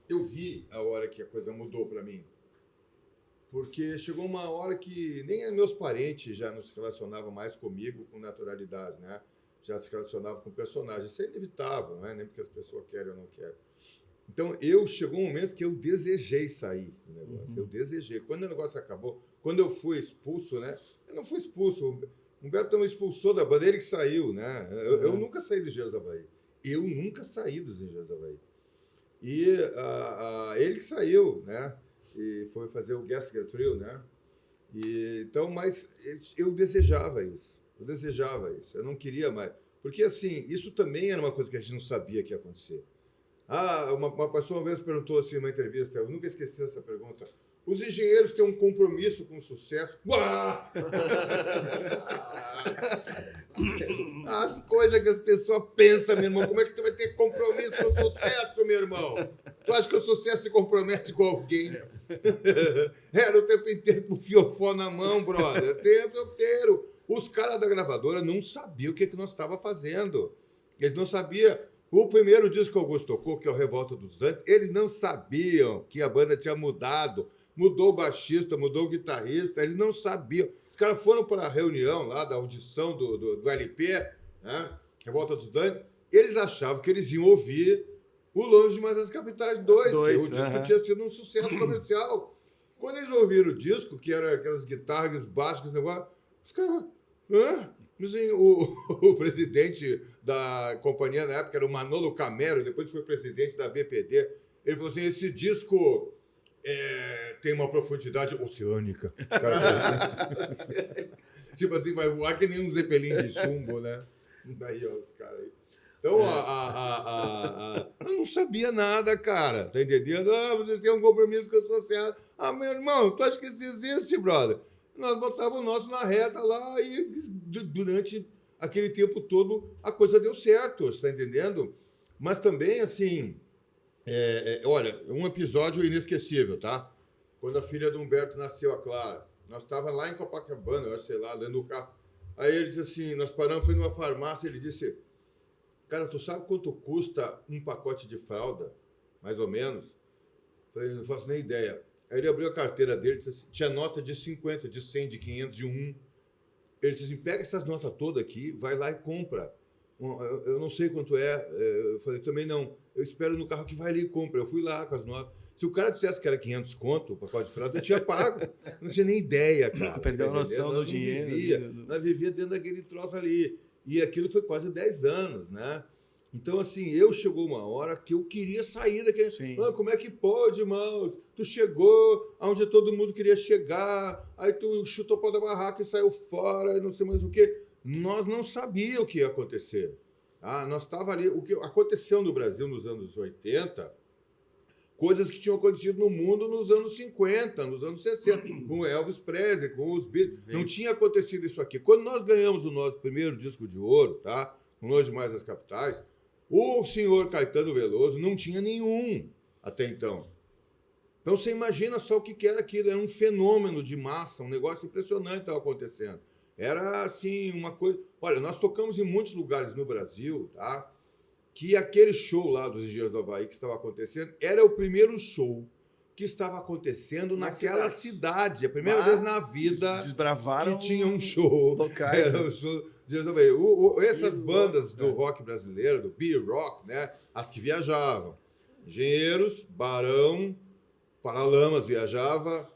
eu vi a hora que a coisa mudou para mim. Porque chegou uma hora que nem meus parentes já não se relacionavam mais comigo com naturalidade, né? Já se relacionavam com personagens. Isso é inevitável, não é? Nem porque as pessoas querem ou não querem. Então, chegou um momento que eu desejei sair do negócio. Eu desejei. Quando o negócio acabou, quando eu fui expulso, né? Eu não fui expulso. O Humberto não me expulsou da banda, ele que saiu, né? Eu nunca saí dos Engenheiros do Havaí. Eu nunca saí dos Engenheiros do Havaí. E ele que saiu, né? E foi fazer o Gessinger Trio, né? Então, mas eu desejava isso. Eu não queria mais. Porque, assim, isso também era uma coisa que a gente não sabia que ia acontecer. Uma pessoa uma vez perguntou assim, numa entrevista, eu nunca esqueci essa pergunta. Os engenheiros têm um compromisso com o sucesso? As coisas que as pessoas pensam, meu irmão. Como é que tu vai ter compromisso com o sucesso, meu irmão? Tu acha que o sucesso se compromete com alguém? Era o tempo inteiro com o fiofó na mão, brother. O tempo inteiro. Os caras da gravadora não sabiam o que nós estávamos fazendo. Eles não sabiam. O primeiro disco que o Augusto tocou, que é o Revolta dos Dantes, eles não sabiam que a banda tinha mudado. Mudou o baixista, mudou o guitarrista, eles não sabiam. Os caras foram para a reunião lá da audição do LP, né? Revolta dos Dantes, eles achavam que eles iam ouvir o Longe Demais das Capitais 2, que o disco tinha sido um sucesso comercial. Quando eles ouviram o disco, que era aquelas guitarras baixas, os caras... O presidente da companhia na época era o Manolo Camero, depois foi presidente da BPD. Ele falou assim, esse disco tem uma profundidade oceânica. Tipo assim, vai voar que nem um Zeppelin de chumbo, né? Daí, ó, os caras aí. Então, eu não sabia nada, cara. Tá entendendo? Vocês têm um compromisso com a sociedade. Meu irmão, tu acha que isso existe, brother? nós botávamos o nosso na reta lá e durante aquele tempo todo a coisa deu certo, você está entendendo? Mas também, assim, olha, um episódio inesquecível, tá? Quando a filha do Humberto nasceu, a Clara, nós estávamos lá em Copacabana, eu sei lá, dentro do carro. Aí ele disse assim, nós paramos, foi numa farmácia, ele disse, cara, tu sabe quanto custa um pacote de fralda? Mais ou menos? Eu falei, não faço nem ideia. Aí ele abriu a carteira dele, disse assim, tinha nota de 50, de 100, de 500, de 1. Ele disse assim, pega essas notas todas aqui, vai lá e compra. Eu não sei quanto é. Eu falei, também não. Eu espero no carro que vai ali e compra. Eu fui lá com as notas. Se o cara dissesse que era 500 conto o pacote de fralda, eu tinha pago. Não tinha nem ideia, cara. Perdeu a noção do dinheiro. Nós vivia dentro daquele troço ali. E aquilo foi quase 10 anos, né? Então, assim, chegou uma hora que eu queria sair daquele... como é que pode, irmão? Tu chegou onde todo mundo queria chegar, aí tu chutou o pau da barraca e saiu fora, e não sei mais o quê. Nós não sabíamos o que ia acontecer. Nós estávamos ali... O que aconteceu no Brasil nos anos 80, coisas que tinham acontecido no mundo nos anos 50, nos anos 60, com Elvis Presley, com os Beatles. Não tinha acontecido isso aqui. Quando nós ganhamos o nosso primeiro disco de ouro, tá? Com Longe Demais das Capitais, o senhor Caetano Veloso não tinha nenhum até então. Então você imagina só o que era aquilo. Era um fenômeno de massa, um negócio impressionante estava acontecendo. Era assim, uma coisa... Olha, nós tocamos em muitos lugares no Brasil, tá? Que aquele show lá dos Engenheiros do Havaí que estava acontecendo era o primeiro show que estava acontecendo naquela cidade. A primeira vez na vida desbravaram que tinha um show. Locais, era o show de essas bandas do rock brasileiro, do beer rock, né? As que viajavam. Engenheiros, Barão, Paralamas viajava,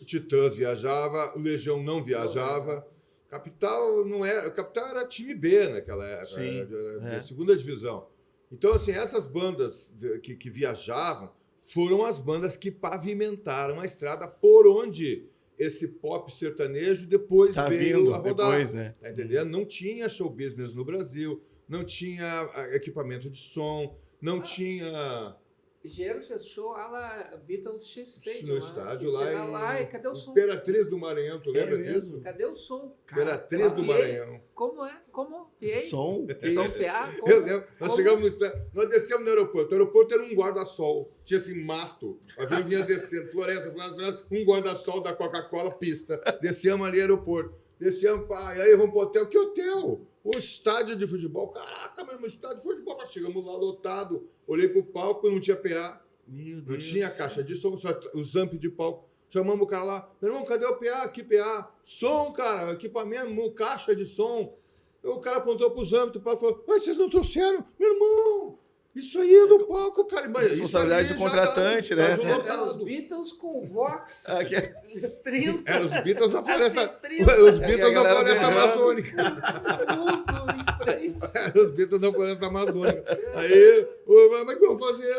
Titãs viajava, Legião não viajava. Capital não era... Capital era time B naquela época, da segunda divisão. Então, assim, essas bandas que viajavam foram as bandas que pavimentaram a estrada por onde esse pop sertanejo depois veio a rodar. Depois, né? Tá entendendo? Não tinha show business no Brasil, não tinha equipamento de som, não tinha... Engenheiros fechou lá Beatles X-Stage. No estádio lá. Lá e cadê o som? Imperatriz do Maranhão, tu lembra disso? Cadê o som? Imperatriz do Maranhão. Como é? Como? Som? Som CA? Eu lembro. Nós chegamos no estádio, nós descemos no aeroporto. O aeroporto era um guarda-sol. Tinha assim, mato. O avião vinha descendo, floresta, um guarda-sol da Coca-Cola, pista. Descemos ali, aeroporto. Descemos, e aí vamos pro hotel. Que hotel? O estádio de futebol. Caraca, mesmo, estádio de futebol. Nós chegamos lá lotado. Olhei pro palco, não tinha PA. Meu Deus. Não tinha caixa de som, só os amp de palco. Chamamos o cara lá. Meu irmão, cadê o PA? Que PA? Som, cara, equipamento, caixa de som. O cara apontou pros amp do palco e falou, mas vocês não trouxeram? Meu irmão, isso aí é do palco, cara. Mas responsabilidade do contratante, né? Era os Beatles com o Vox 30. Era os Beatles na floresta. Os Beatles na floresta amazônica. Era os Beatles na floresta amazônica. Aí, mas o que vão fazer?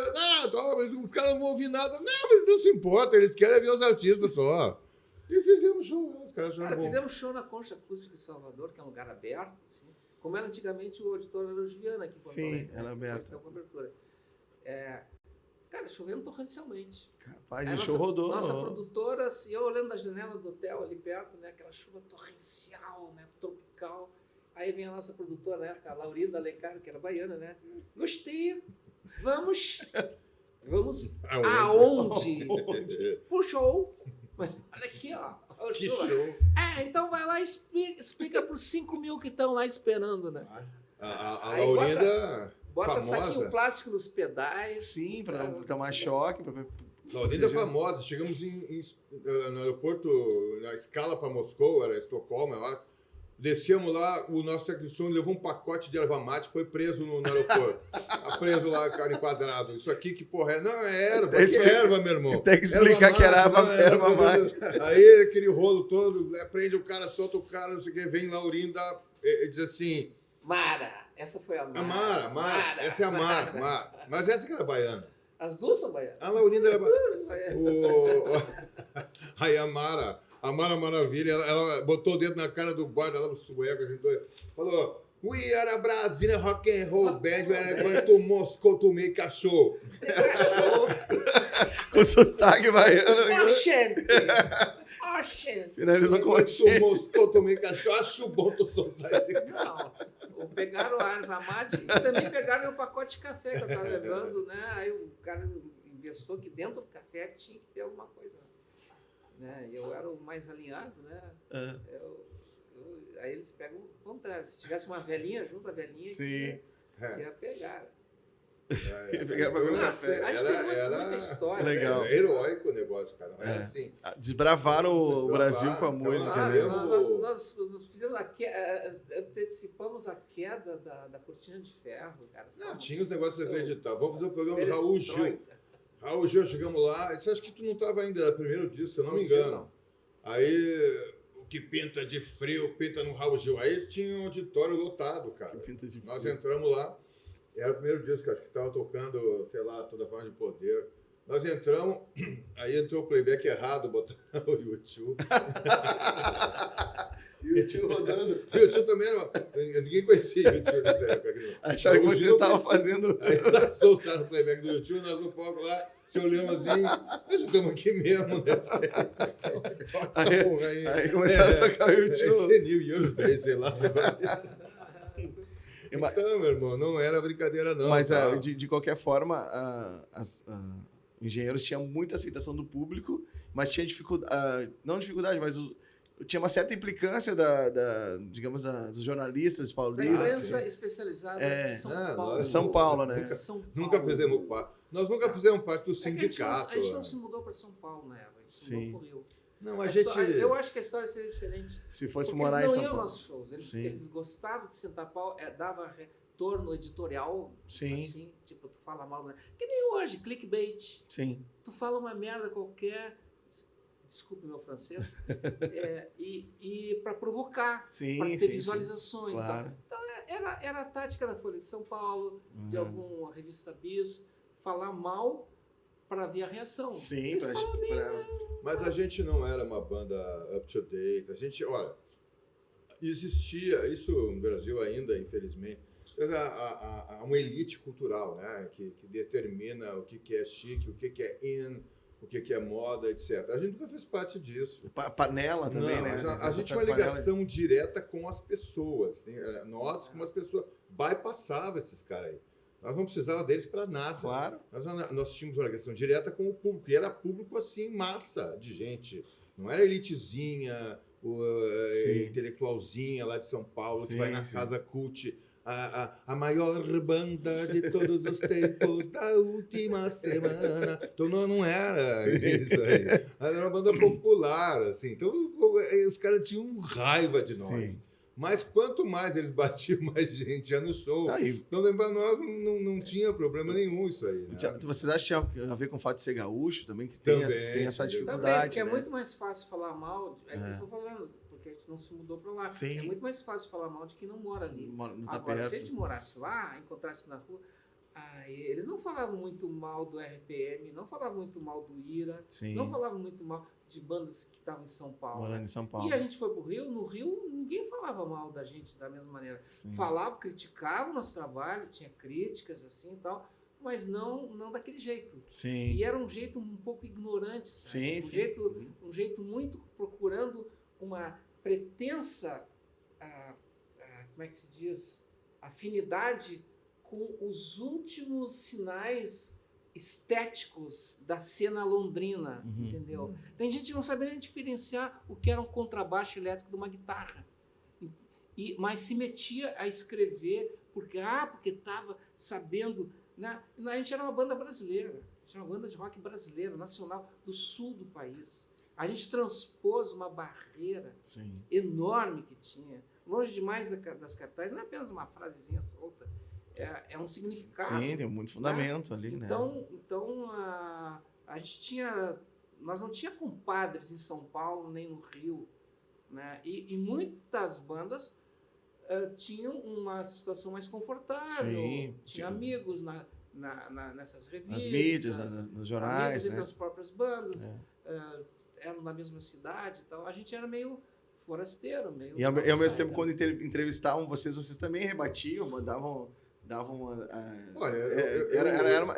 Mas os caras não vão ouvir nada. Não, mas não se importa, eles querem ver os artistas só. E fizemos show, os caras acharam bom. Fizemos show na Concha Acústica de Salvador, que é um lugar aberto, assim. Como era antigamente o auditório Araújo Viana aqui em Porto Alegre. Sim, era aberto. Cobertura. Cara, chovendo torrencialmente. Capaz, o show rodou. Nossa produtora, assim, eu olhando da janela do hotel ali perto, né? Aquela chuva torrencial, né? Tropical. Aí vem a nossa produtora, né? A Laurinda Alencar, que era baiana, né? Gostei. Vamos aonde? Pro show. Mas olha aqui, ó. Que show. Então vai lá e explica pros 5 mil que estão lá esperando, né? A Laurinda, bota famosa. saquinho plástico nos pedais. Sim, para não tomar choque. Laurinda famosa. Chegamos no aeroporto, na escala para Moscou, era Estocolmo, lá. Descemos lá, o nosso técnico de som levou um pacote de erva mate, foi preso no aeroporto. Tá preso lá, cara, enquadrado. Isso aqui que porra é? Não, é erva. Que erva, meu irmão? Tem que explicar que era erva mate. Aí aquele rolo todo, prende o cara, solta o cara, não sei o que, vem Laurinda e diz assim... Mara, essa foi a Mara. Mara. Essa é a Mara. Mas essa que era baiana. As duas são baianas. A Laurinda era baiana. Aí a Mara Maravilha, ela botou o dedo na cara do guarda lá no sueco, a gente falou, we are a Brazilian rock and roll band, we are going to Moscow to make cachorro. Com sotaque baiano. Oxente! Oxe! Finalizou com Quando Oxê. tu moscou, tomei cachaça, acho bom tu soltar esse cara. Não, pegaram a erva mate e também pegaram meu pacote de café que eu estava levando, né? Aí o cara investou que dentro do café tinha que ter alguma coisa. Né? Eu era o mais alinhado, né? Aí eles pegam o contrário. Se tivesse uma velhinha junto, a velhinha que ia pegar. Pegaram pra beber um café. A gente tem muita história. Legal. Era heróico o negócio, cara. Não era assim. Desbravaram o Brasil com a música, né? Nós fizemos antecipamos a queda da cortina de ferro, cara. Não, tinha os negócios inacreditáveis. Vamos fazer o programa do Raul Gil. Raul Gil, chegamos lá. Você acha que tu não estava ainda? Era o primeiro disco, se eu não me engano. Aí, o que pinta de frio, pinta no Raul Gil. Aí tinha um auditório lotado, cara. Nós entramos lá. Era o primeiro disco que acho que estava tocando, sei lá, Toda Forma de Poder. Nós entramos, aí entrou o playback errado, botaram o YouTube. E o YouTube rodando. O YouTube também era. Ninguém conhecia o YouTube nessa época. Acharam que vocês estavam fazendo. Aí soltaram o playback do YouTube, nós no palco lá, se olhamos assim, nós estamos aqui mesmo, né? Toca essa porra aí. Aí começaram a tocar o YouTube. New Year's Day, sei lá. Então, meu irmão, não era brincadeira, não. Mas tá? de qualquer forma, engenheiros tinham muita aceitação do público, mas tinha dificuldade, não dificuldade, mas tinha uma certa implicância digamos, dos jornalistas Da paulistas. imprensa especializada de São Paulo. São Paulo, né? Nunca fizemos parte. Nós nunca fizemos parte do sindicato. A gente não se mudou para São Paulo, né? A gente se mudou para o Rio. Não, Eu acho que a história seria diferente. Se fosse porque morar em eles São não iam Paulo. aos shows. Eles gostavam de sentar pau, dava retorno editorial. Sim. Assim, tipo, tu fala mal. Né? Que nem hoje, clickbait. Sim. Tu fala uma merda qualquer, desculpe meu francês, e para provocar, para ter visualizações. Claro. Então, era a tática da Folha de São Paulo, de alguma revista Bis, falar mal para ver a reação. Sim, mas a gente não era uma banda up-to-date. A gente, olha, existia, isso no Brasil ainda, infelizmente, há uma elite cultural, né, que determina o que é chique, o que é in, o que é moda, etc. A gente nunca fez parte disso. Panela também, não, né? A gente tinha uma ligação direta com as pessoas. Nós, como as pessoas, bypassava esses caras aí. Nós não precisávamos deles para nada. Claro. Nós tínhamos uma ligação direta com o público. E era público, assim, massa de gente. Não era elitezinha, intelectualzinha lá de São Paulo, que vai na casa cult. A maior banda de todos os tempos da última semana. Então não era isso aí. Era uma banda popular, assim. Então os caras tinham raiva de nós. Sim. Mas quanto mais eles batiam, mais gente ia no show. Então, para nós, não tinha problema nenhum isso aí. Né? Vocês acham que tinha a ver com o fato de ser gaúcho também? Que tem essa dificuldade, também, porque né? é muito mais fácil falar mal. Que eu estou falando, porque a gente não se mudou para lá. Sim. É muito mais fácil falar mal de quem não mora ali. Não tá Agora, perto. se a gente morasse lá, encontrasse na rua... eles não falavam muito mal do RPM, não falavam muito mal do Ira, não falavam muito mal de bandas que estavam em São Paulo. Morando em São Paulo. E a gente foi pro Rio, no Rio ninguém falava mal da gente da mesma maneira. Sim. Falava, criticava o nosso trabalho, tinha críticas assim e tal, mas não daquele jeito. Sim. E era um jeito um pouco ignorante, sabe? Um jeito muito procurando uma pretensa, como é que se diz, afinidade com os últimos sinais estéticos da cena londrina, entendeu? Tem gente que não sabia nem diferenciar o que era um contrabaixo elétrico de uma guitarra, mas se metia a escrever porque estava sabendo, né? A gente era uma banda brasileira, a gente era uma banda de rock brasileira, nacional, do sul do país. A gente transpôs uma barreira enorme que tinha, longe demais das capitais, não é apenas uma frasezinha solta, é um significado. Sim, tem muito fundamento ali, né? Então a gente nós não tinha compadres em São Paulo nem no Rio, né? E muitas bandas tinham uma situação mais confortável, tinha amigos nessas revistas, nas mídias, nos jornais, amigos entre né? as próprias bandas, eram na mesma cidade e tal. A gente era meio forasteiro, meio... E ao mesmo tempo, quando entrevistavam vocês também rebatiam, davam uma... Olha,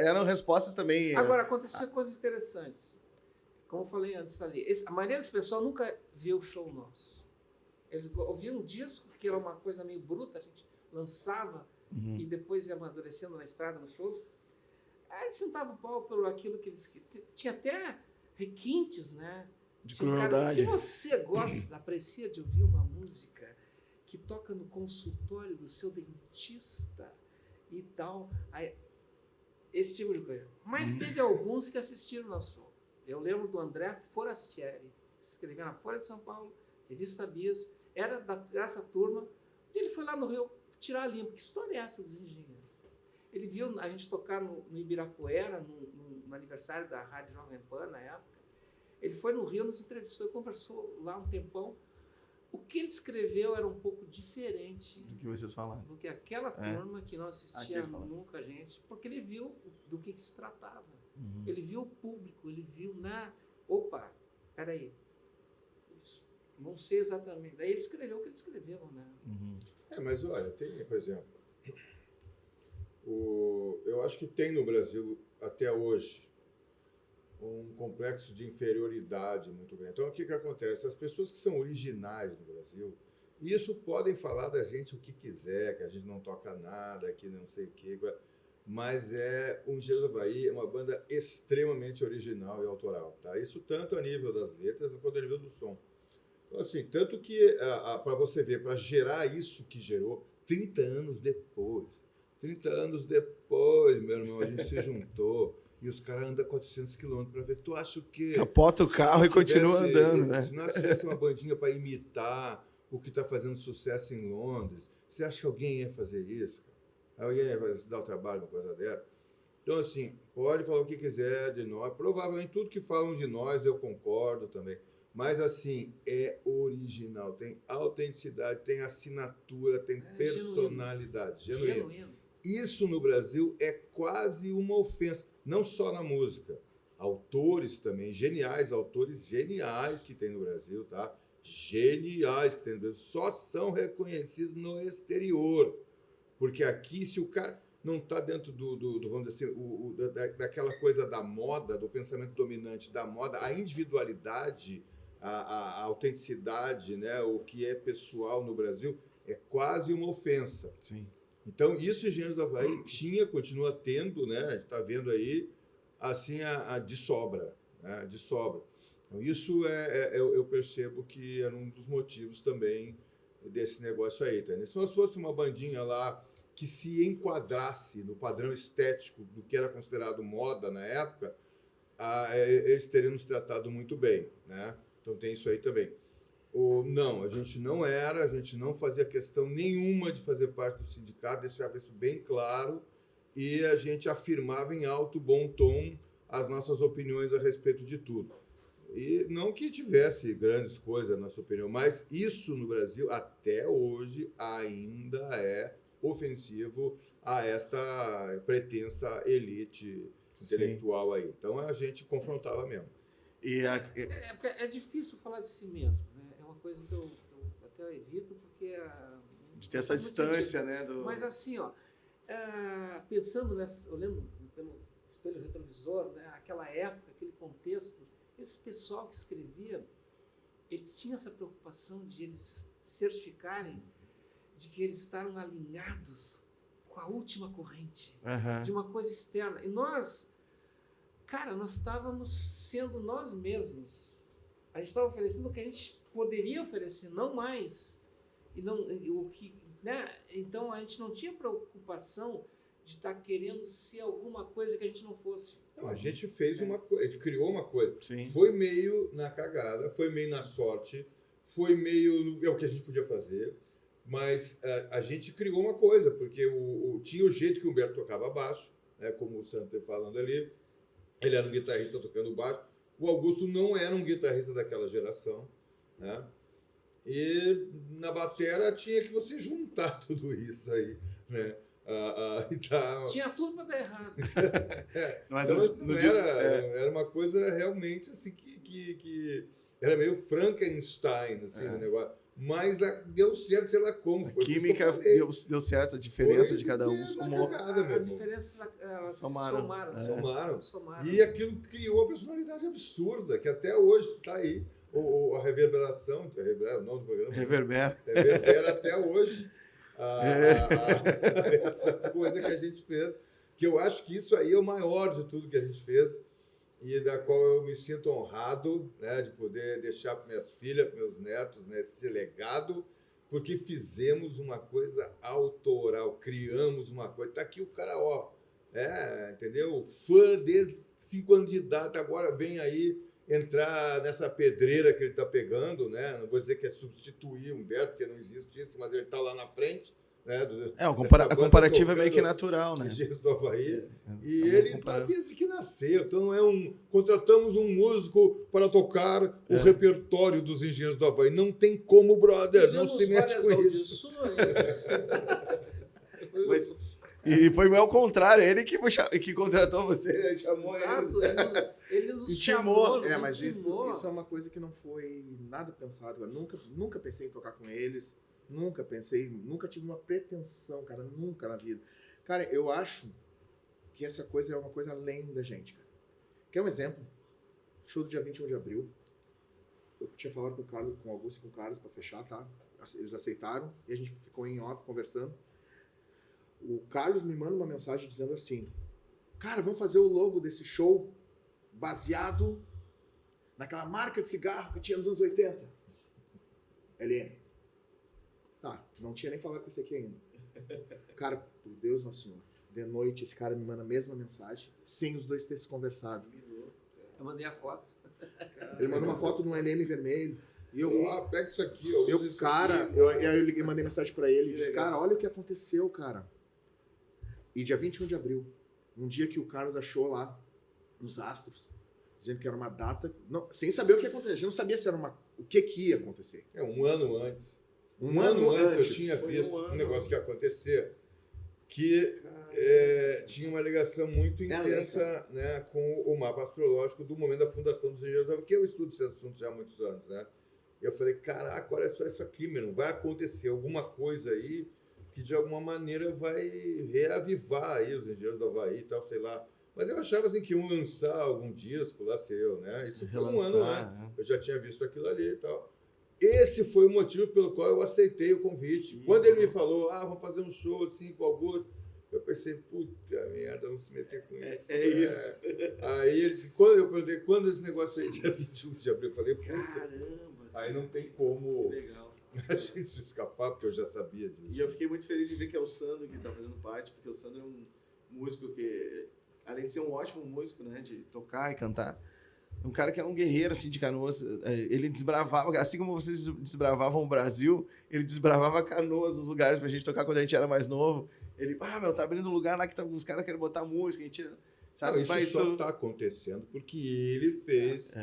eram respostas também... Agora, aconteciam coisas interessantes. como eu falei antes ali, a maioria das pessoas nunca viu o show nosso. Eles ouviam um disco, porque era uma coisa meio bruta, a gente lançava e depois ia amadurecendo na estrada, nos shows. Aí eles sentavam o pau pelo aquilo que eles... Tinha até requintes, né? De crueldade. Se você gosta, aprecia de ouvir uma música que toca no consultório do seu dentista e tal, aí, esse tipo de coisa. Mas teve alguns que assistiram nosso show. Eu lembro do André Forastieri, que escrevia na Folha de São Paulo, Revista Bis, era dessa turma. Ele foi lá no Rio tirar a limpo. Que história é essa dos engenheiros? Ele viu a gente tocar no Ibirapuera, no aniversário da Rádio Jovem Pan, na época. Ele foi no Rio, nos entrevistou e conversou lá um tempão. O que ele escreveu era um pouco diferente do que vocês falaram. Do que aquela turma que não assistia nunca a gente, porque ele viu do que se tratava. Ele viu o público, ele viu opa, peraí, não sei exatamente. Daí ele escreveu o que ele escreveu, né? Mas olha, tem, por exemplo, eu acho que tem no Brasil, até hoje, um complexo de inferioridade muito grande. Então, o que acontece? As pessoas que são originais no Brasil, isso podem falar da gente o que quiser, que a gente não toca nada, que não sei o quê, mas o Engenheiros do Havaí é uma banda extremamente original e autoral. Tá? Isso tanto a nível das letras quanto a nível do som. Então, assim, tanto que, para você ver, para gerar isso que gerou, 30 anos depois, meu irmão, a gente se juntou e os caras andam 400 quilômetros para ver. Tu acha o quê? Capota o carro e continua andando, né? Se nós tivéssemos uma bandinha para imitar o que está fazendo sucesso em Londres, você acha que alguém ia fazer isso? Alguém ia se dar o trabalho uma coisa dessa? Então, assim, pode falar o que quiser de nós. Provavelmente tudo que falam de nós eu concordo também. Mas, assim, é original. Tem autenticidade, tem assinatura, tem personalidade. Genuíno. Isso no Brasil é quase uma ofensa. Não só na música. Autores também, autores geniais que tem no Brasil, tá? Geniais que tem no Brasil. Só são reconhecidos no exterior. Porque aqui, se o cara não está dentro vamos dizer assim, daquela coisa da moda, do pensamento dominante da moda, a individualidade, a autenticidade, né, o que é pessoal no Brasil, é quase uma ofensa. Sim. Então, isso Engenheiros do Havaí continua tendo, né, a gente está vendo aí, assim, de sobra, né, de sobra. Então, isso eu percebo que era um dos motivos também desse negócio aí. Tá? Se nós fosse uma bandinha lá que se enquadrasse no padrão estético do que era considerado moda na época, eles teriam nos tratado muito bem, né? Então tem isso aí também. Não, a gente não fazia questão nenhuma de fazer parte do sindicato, deixava isso bem claro, e a gente afirmava em alto, bom tom as nossas opiniões a respeito de tudo. E não que tivesse grandes coisas, na nossa opinião, mas isso no Brasil, até hoje, ainda é ofensivo a esta pretensa elite intelectual aí. Então, a gente confrontava mesmo. É difícil falar de si mesmo, né? É uma coisa que eu até evito, porque... de ter essa distância, né? Mas assim, pensando olhando pelo espelho retrovisor, né? Aquela época, aquele contexto, esse pessoal que escrevia, eles tinham essa preocupação de eles certificarem de que eles estavam alinhados com a última corrente, de uma coisa externa. E nós estávamos sendo nós mesmos. A gente estava oferecendo o que a gente poderia oferecer, não mais. Então a gente não tinha preocupação de estar querendo ser alguma coisa que a gente não fosse. Não, a gente fez uma coisa, a gente criou uma coisa. Sim. Foi meio na cagada, foi meio na sorte, foi meio o que a gente podia fazer. Mas a gente criou uma coisa, porque tinha o jeito que o Humberto tocava baixo, né, como o Sandro está falando ali, ele era um guitarrista tocando baixo, o Augusto não era um guitarrista daquela geração, né, e na batera tinha que você juntar tudo isso aí, né, então... Tinha tudo para dar errado. Mas não era uma coisa realmente assim que era meio Frankenstein, assim, o negócio. mas deu certo, sei lá como. A Foi química deu certo, a diferença de cada um. As diferenças elas Somaram. somaram. E aquilo criou uma personalidade absurda, que até hoje está aí. A reverberação, é o nome do programa. Reverbera até hoje. Essa coisa que a gente fez, que eu acho que isso aí é o maior de tudo que a gente fez e da qual eu me sinto honrado, né, de poder deixar para minhas filhas, para meus netos, né, esse legado, porque fizemos uma coisa autoral, criamos uma coisa. Está aqui o cara, entendeu? Fã desde 5 anos de idade, agora vem aí entrar nessa pedreira que ele está pegando, né? Não vou dizer que é substituir o Humberto, porque não existe isso, mas ele está lá na frente. Né? A comparativa é meio que natural, né? Engenheiros do Havaí. E ele está desde que nasceu. Então não é contratamos um músico para tocar o repertório dos Engenheiros do Havaí. Não tem como, brother. Não se mete com isso. E foi ao contrário, ele que contratou você, chamou ele nos chamou. Mas isso é uma coisa que não foi nada pensado. Eu nunca pensei em tocar com eles. Nunca tive uma pretensão, cara, nunca na vida. Cara, eu acho que essa coisa é uma coisa além da gente, cara. Quer um exemplo? Show do dia 21 de abril. Eu tinha falado com o Augusto e com o Carlos para fechar, tá? Eles aceitaram e a gente ficou em off conversando. O Carlos me manda uma mensagem dizendo assim: cara, vamos fazer o logo desse show baseado naquela marca de cigarro que tinha nos anos 80. LN. Tá, não tinha nem falado com esse aqui ainda. Cara, por Deus Nosso Senhor, de noite esse cara me manda a mesma mensagem, sem os dois terem se conversado. Eu mandei a foto. Ele mandou uma foto de um LM vermelho. E eu, pega isso aqui. Eu mandei mensagem pra ele e disse, cara, olha o que aconteceu, cara. E dia 21 de abril, um dia que o Carlos achou lá, nos astros, dizendo que era uma data, sem saber o que ia acontecer. A gente não sabia se era o que ia acontecer. Um ano antes. Um ano antes eu tinha visto um negócio que ia acontecer, que tinha uma ligação muito intensa, né, com o mapa astrológico do momento da fundação dos Engenheiros do Havaí, que eu estudo esse assunto já há muitos anos, né? Eu falei, caraca, olha só isso aqui, meu, vai acontecer alguma coisa aí que de alguma maneira vai reavivar aí os Engenheiros do Havaí e tal, sei lá. Mas eu achava assim que iam lançar algum disco lá seu, né? Isso foi um ano, né? Eu já tinha visto aquilo ali e tal. Esse foi o motivo pelo qual eu aceitei o convite. Quando ele me falou, vamos fazer um show assim com o Augusto, eu pensei, puta merda, vamos se meter com isso. Isso. Aí ele disse, eu perguntei, quando esse negócio aí, dia 21 de abril, eu falei, puta. Caramba. Aí não tem como legal. A gente se escapar, porque eu já sabia disso. E eu fiquei muito feliz de ver que é o Sandro que está fazendo parte, porque o Sandro é um músico que, além de ser um ótimo músico, né, de tocar e cantar, um cara que é um guerreiro, assim, de Canoas. Ele desbravava, assim como vocês desbravavam o Brasil, ele desbravava Canoas nos lugares pra gente tocar quando a gente era mais novo. Ele, tá abrindo um lugar lá que os caras querem botar música, a gente... Sabe? Não, isso só tá acontecendo porque ele fez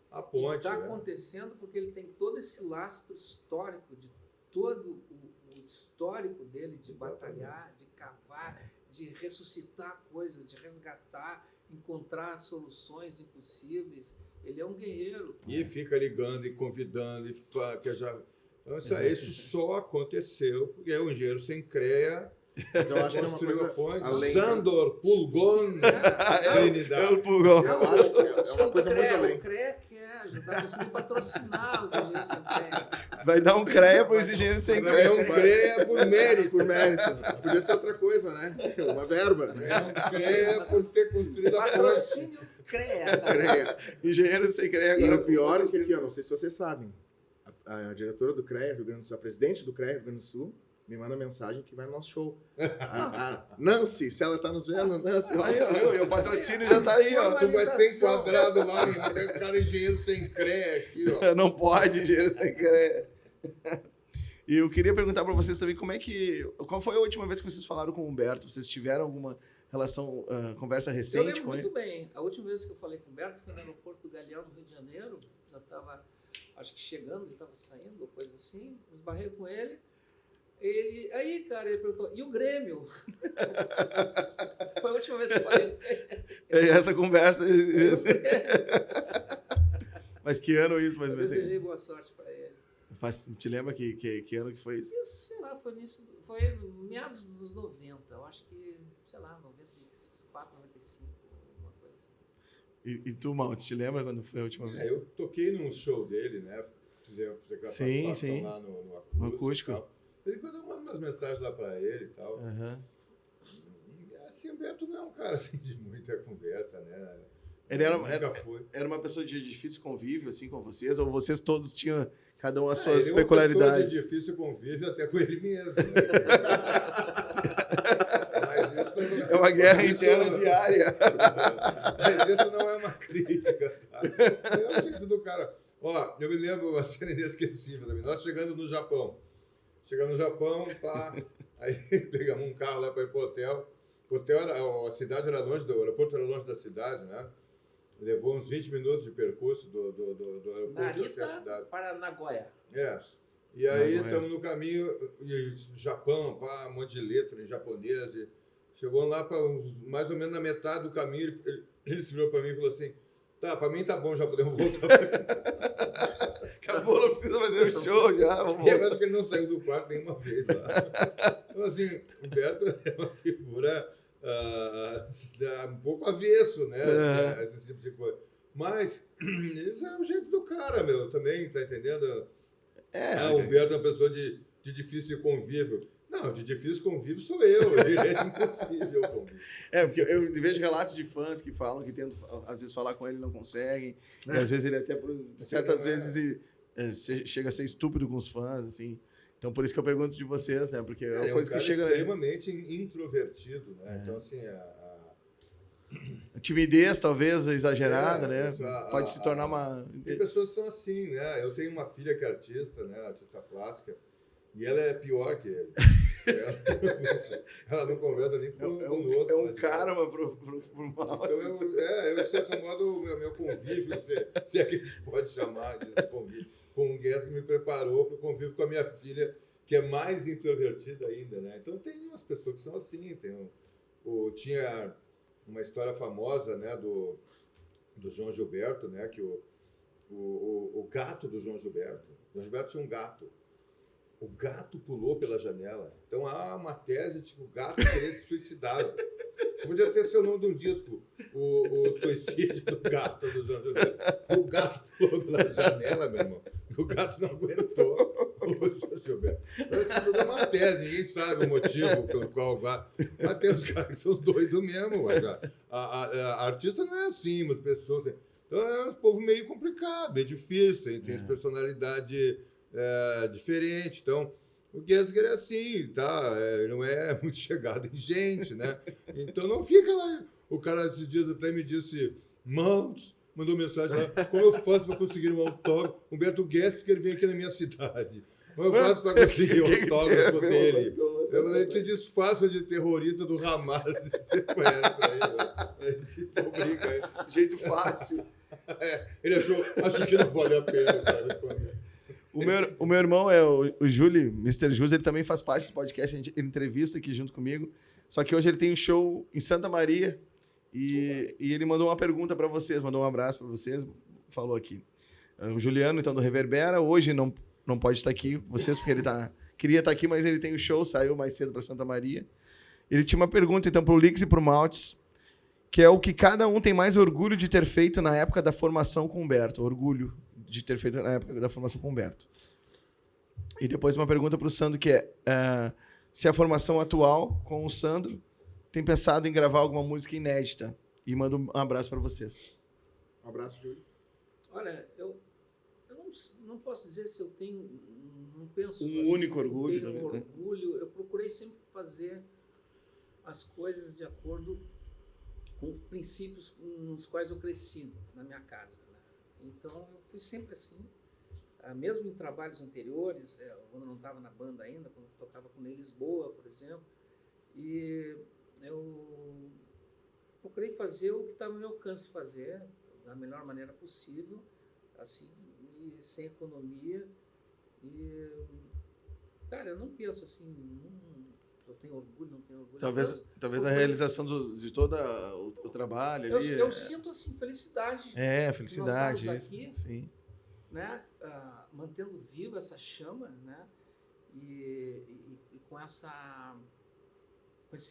a ponte. Está acontecendo porque ele tem todo esse lastro histórico, de todo o histórico dele, de batalhar, de cavar, de ressuscitar coisas, de resgatar, encontrar soluções impossíveis. Ele é um guerreiro. E fica ligando e convidando. Então, isso só aconteceu porque o engenheiro sem CREA. Mas eu acho que é uma coisa além... Sandor Pulgon Trinidade. Eu acho que é uma coisa muito além. O CREA quer, já está conseguindo patrocinar os engenheiros sem CREA. Vai dar um CREA para os engenheiros sem CREA. É um CREA por mérito. Por mérito. Podia ser outra coisa, né? Uma verba. É um CREA por ter construído a ponte. Patrocínio CREA. Engenheiros sem CREA. E o pior é que aqui, eu não sei se vocês sabem, a diretora do CREA Rio Grande do Sul, a presidente do CREA Rio Grande do Sul, me manda mensagem que vai no nosso show. A Nancy, se ela tá nos vendo, Nancy, olha. O patrocínio já tá aí, ó. Tu vai ser enquadrado lá, cara, engenheiro sem CREA aqui, ó. Não pode, engenheiro sem CREA. E eu queria perguntar para vocês também qual foi a última vez que vocês falaram com o Humberto? Vocês tiveram alguma relação, conversa recente com ele? Eu lembro muito bem. A última vez que eu falei com o Humberto foi no aeroporto do Galeão, no Rio de Janeiro. Eu estava, acho que chegando, ele estava saindo, ou coisa assim. Esbarrei com ele. Aí, cara, ele perguntou, e o Grêmio? Foi a última vez que eu falei com ele. Essa conversa... Mas que ano isso, mais ou menos? Eu desejei boa sorte para ele. Te lembra que ano que foi isso? Isso, sei lá, foi meados dos 90, eu acho que, sei lá, 94, 95, alguma coisa assim. E tu, Malte, te lembra quando foi a última vez? Eu toquei num show dele, né? Fizemos aquela participação lá no acústico. Ele mandou umas mensagens lá pra ele e tal. Uhum. Assim, o Beto não é um cara assim, de muita conversa, né? Ele era uma pessoa de difícil convívio, assim, com vocês? Ou vocês todos tinham, cada um as suas peculiaridades? Ele é uma pessoa de difícil convívio até com ele mesmo, né? Mas isso não é uma guerra interna diária. Mas isso não é uma crítica, tá? É o jeito do cara. Ó, eu me lembro uma cena inesquecível também. Nós chegando no Japão. Pá, aí pegamos um carro lá para ir pro hotel. A cidade era longe, o aeroporto era longe da cidade, né? Levou uns 20 minutos de percurso do aeroporto até a cidade. Para Nagoya. E aí estamos no caminho, e Japão, pá, um monte de letra em japonês. E chegou lá para mais ou menos na metade do caminho, ele se virou para mim e falou assim: tá, para mim tá bom, já podemos voltar. Acabou, não precisa fazer o show já. E eu acho que ele não saiu do quarto nenhuma vez lá. Então, assim, o Beto é uma figura um pouco avesso, né? Esse tipo de coisa. Mas, isso é o jeito do cara, meu, também, tá entendendo? O Beto é uma pessoa de difícil convívio. Não, de difícil convívio sou eu. Ele é impossível convívio. Porque eu vejo relatos de fãs que falam que tentam, às vezes, falar com ele e não conseguem. E às vezes ele até, certas vezes, chega a ser estúpido com os fãs, assim. Então, por isso que eu pergunto de vocês, né? Porque é uma coisa que chega... extremamente introvertido, né? Então, assim, a timidez, talvez, exagerada, né? Pode se tornar uma... Tem pessoas que são assim, né? Eu tenho uma filha que é artista, né? Artista plástica. E ela é pior que ele. Ela não conversa nem conosco. É um karma pro mal. Então, eu, de certo modo, o meu convívio, se é que a gente pode chamar de convívio, com um guest que me preparou para o convívio com a minha filha, que é mais introvertida ainda, né? Então, tem umas pessoas que são assim. Tinha uma história famosa, né, do João Gilberto, né, que o gato do João Gilberto tinha um gato. O gato pulou pela janela. Então há uma tese de que o gato teria se suicidado. Você podia ter seu nome de um disco, o suicídio do gato do João Gilberto. O gato pulou pela janela, meu irmão. O gato não aguentou o João Gilberto. Então, isso tudo é uma tese, ninguém sabe o motivo pelo qual o gato... Mas tem os caras que são doidos mesmo. Mas a artista não é assim, as pessoas... Então é um povo meio complicado, meio difícil, tem as personalidades... diferente. Então, o Gessger é assim, tá? Ele não é muito chegado em gente, né? Então, não fica lá. O cara, esses dias, até me disse, Maltes, mandou mensagem lá, como eu faço para conseguir um autógrafo? Humberto Gessger, que ele vem aqui na minha cidade. Como eu faço para conseguir o autógrafo dele? Eu falei, te desfaça de terrorista do Hamas. Você conhece aí, né? Se publica aí. Jeito fácil. Ele acho que não vale a pena para responder. O meu irmão é o Júlio, Mr. Júlio, ele também faz parte do podcast, ele entrevista aqui junto comigo. Só que hoje ele tem um show em Santa Maria e ele mandou uma pergunta para vocês, mandou um abraço para vocês, falou aqui. O Juliano, então, do Reverbera, hoje não pode estar aqui, vocês, porque ele queria estar aqui, mas ele tem o show, saiu mais cedo para Santa Maria. Ele tinha uma pergunta, então, para o Lix e para o Maltes, que é o que cada um tem mais orgulho de ter feito na época da formação com o Humberto. Orgulho de ter feito na época da formação com o Humberto. E depois uma pergunta para o Sandro, que é se a formação atual com o Sandro tem pensado em gravar alguma música inédita. E mando um abraço para vocês. Um abraço, Júlio. Olha, eu não posso dizer se eu tenho, não penso... Um único orgulho. Eu tenho orgulho. Eu procurei sempre fazer as coisas de acordo com os princípios nos quais eu cresci na minha casa. Então, eu fui sempre assim, mesmo em trabalhos anteriores, quando eu não estava na banda ainda, quando eu tocava com Ney Lisboa, por exemplo, e eu procurei fazer o que estava no meu alcance fazer, da melhor maneira possível, assim, e sem economia. E, cara, eu não penso assim, eu tenho orgulho, não tenho orgulho. Talvez a realização de todo o trabalho ali. Eu sinto assim, felicidade. Felicidade. Nós estamos aqui, sim. Né? mantendo viva essa chama, né? E com esse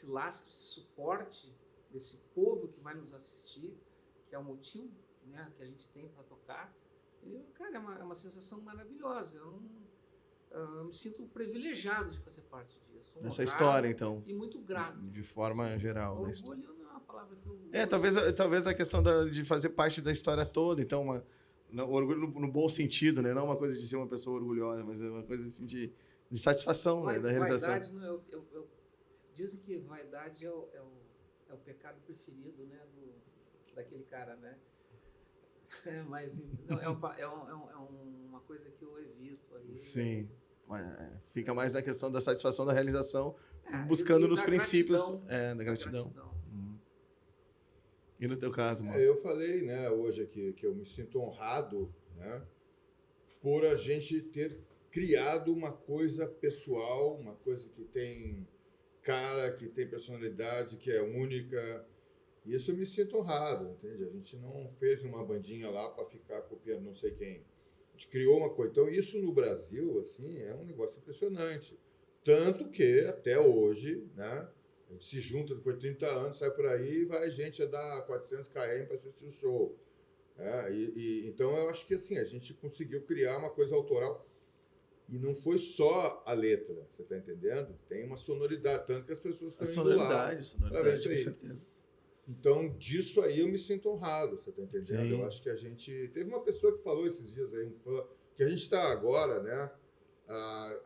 lastro, esse suporte desse povo que vai nos assistir, que é o motivo, né, que a gente tem para tocar. E, cara, é uma sensação maravilhosa. Eu me sinto privilegiado de fazer parte disso. Dessa história, então. E muito grato. De forma geral. Orgulho não é uma palavra que eu... Talvez a questão de fazer parte da história toda. Então, orgulho no bom sentido, né? Não uma coisa de ser uma pessoa orgulhosa, mas é uma coisa assim de satisfação, né? Da realização. Vaidade, dizem que vaidade é o pecado preferido, né? Daquele cara, né? Mas não, é uma coisa que eu evito aí. Sim. Fica mais na questão da satisfação da realização, buscando nos princípios da gratidão. E no teu caso, mano? Eu falei, né, hoje aqui que eu me sinto honrado, né, por a gente ter criado uma coisa pessoal, uma coisa que tem cara, que tem personalidade, que é única. Isso eu me sinto honrado, entende? A gente não fez uma bandinha lá para ficar copiando não sei quem. A gente criou uma coisa. Então, isso no Brasil, assim, é um negócio impressionante. Tanto que, até hoje, né, a gente se junta depois de 30 anos, sai por aí e vai a gente a dar 400 km para assistir o show. Então, eu acho que, assim, a gente conseguiu criar uma coisa autoral. E não foi só a letra, você está entendendo? Tem uma sonoridade, tanto que as pessoas estão indo lá. Sonoridade, com certeza. Então, disso aí eu me sinto honrado, você está entendendo? Sim. Eu acho que a gente... Teve uma pessoa que falou esses dias aí, um fã, que a gente está agora, né?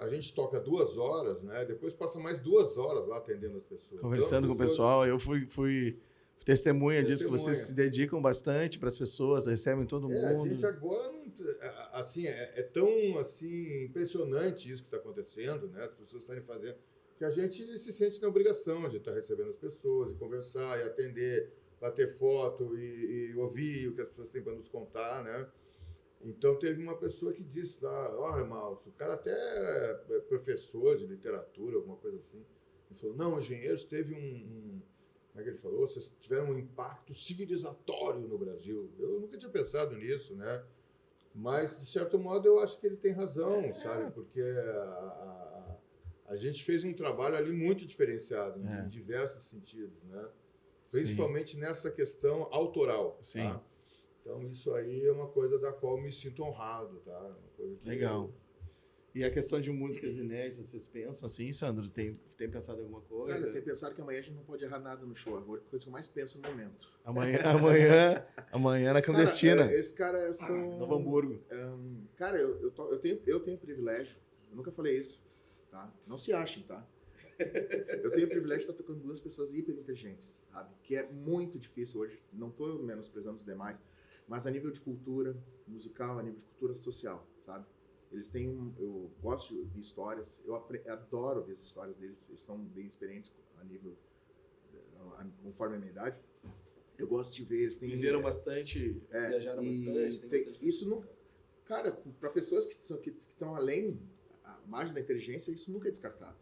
A gente toca 2 horas, né? Depois passa mais 2 horas lá atendendo as pessoas. Conversando então, com o pessoal, eu fui testemunha disso, que vocês se dedicam bastante para as pessoas, recebem todo mundo. A gente agora, assim, é tão assim, impressionante isso que está acontecendo, né? As pessoas estarem fazendo... que a gente se sente na obrigação de estar recebendo as pessoas, e conversar, e atender, bater foto, e ouvir o que as pessoas têm para nos contar, né? Então, teve uma pessoa que disse lá, olha, Malto, o cara até é professor de literatura, alguma coisa assim. Ele falou, não, engenheiros teve como é que ele falou? Vocês tiveram um impacto civilizatório no Brasil. Eu nunca tinha pensado nisso, né? Mas, de certo modo, eu acho que ele tem razão, sabe? Porque a gente fez um trabalho ali muito diferenciado, em diversos sentidos, né? Principalmente nessa questão autoral. Sim. Tá? Então, isso aí é uma coisa da qual eu me sinto honrado, tá? Uma coisa que Legal. E a questão de músicas inéditas, vocês pensam assim, Sandro? Tem pensado em alguma coisa? Cara, eu tenho pensado que amanhã a gente não pode errar nada no show. É a coisa que eu mais penso no momento. Amanhã na clandestina. Cara, esse cara são... Novo Hamburgo. Cara, eu tenho privilégio. Eu nunca falei isso, tá? Não se achem, tá? Eu tenho o privilégio de estar tocando 2 pessoas hiper inteligentes, sabe? Que é muito difícil hoje. Não estou menosprezando os demais, mas a nível de cultura musical, a nível de cultura social, sabe? Eles têm eu gosto de ouvir histórias, eu adoro ouvir as histórias deles, eles são bem experientes a nível, conforme a minha idade. Eu gosto de ver, eles têm... Viveram bastante, viajaram bastante. Isso nunca... Cara, para pessoas que estão além, a margem da inteligência, isso nunca é descartado.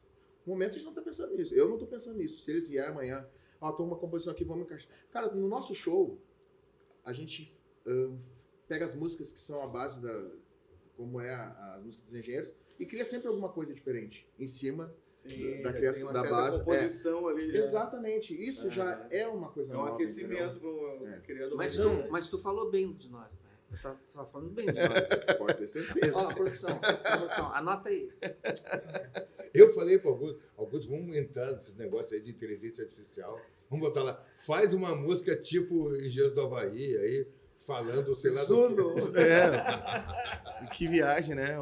No momento a gente não está pensando nisso, eu não estou pensando nisso. Se eles vierem amanhã, tô uma composição aqui, vamos encaixar. Cara, no nosso show, a gente pega as músicas que são a base como é a música dos engenheiros, e cria sempre alguma coisa diferente em cima da criação da base. Composição ali já. Exatamente, isso já é uma coisa nova. É um aquecimento para o criador. Mas tu falou bem de nós, né? Tu tava falando bem de nós. Pode ter certeza. Ó, produção, anota aí. Eu falei para Augusto, vamos entrar nesses negócios aí de inteligência artificial, vamos botar lá, faz uma música tipo Engenheiros do Havaí, aí, falando, sei lá... Que viagem, né?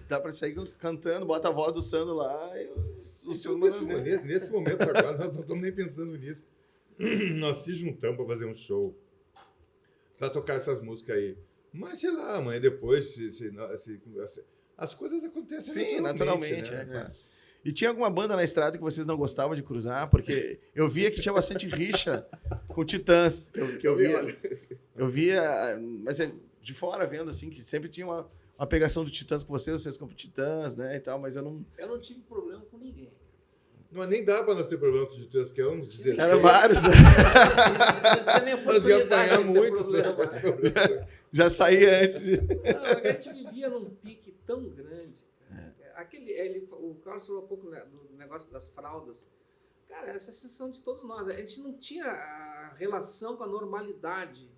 Dá para sair cantando, bota a voz do Sandro lá e nesse momento agora, nós não estamos nem pensando nisso. Nós se juntamos para fazer um show, para tocar essas músicas aí. Mas, sei lá, amanhã depois, as coisas acontecem naturalmente. Né? Claro. E tinha alguma banda na estrada que vocês não gostavam de cruzar? Porque eu via que tinha bastante rixa com Titãs, que eu via, mas de fora vendo assim, que sempre tinha uma pegação do Titãs com vocês como Titãs, né, e tal, mas eu não tive problema com ninguém. Não, nem dá para nós ter problema com os Titãs, porque é uns 16. Eram vários. Nós ia apanhar muito. Já saía antes de... Não, a gente vivia num pique tão grande. O Carlos falou um pouco, né, do negócio das fraldas. Cara, essa sensação de todos nós. A gente não tinha a relação com a normalidade.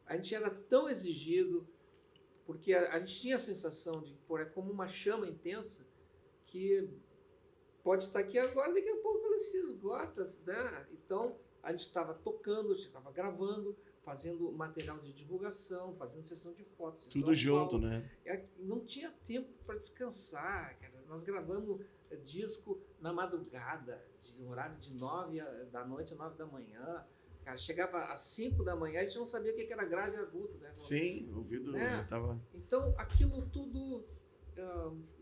A gente era tão exigido, porque a gente tinha a sensação de, pô, é como uma chama intensa que pode estar aqui agora, daqui a pouco ela se esgota, né? Então, a gente estava tocando, a gente estava gravando, fazendo material de divulgação, fazendo sessão de fotos. Tudo junto, né? Não tinha tempo para descansar, cara. Nós gravamos disco na madrugada, de horário de 9 da noite a 9 da manhã. Cara, chegava às 5 da manhã, a gente não sabia o que era grave e agudo, né? Sim, o ouvido tava... Então, aquilo tudo,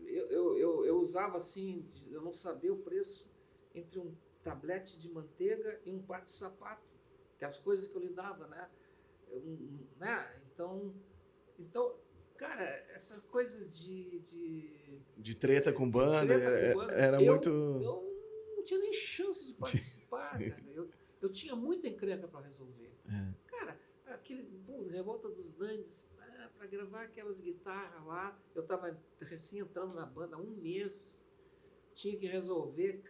eu usava assim, eu não sabia o preço entre um tablete de manteiga e um par de sapato, que as coisas que eu lidava, né? Então, cara, essas coisas de treta com banda, era muito... Eu não tinha nem chance de participar, cara. Eu tinha muita encrenca para resolver. Cara, Revolta dos Dandes, para gravar aquelas guitarras lá, eu estava recém entrando na banda há um mês, tinha que resolver,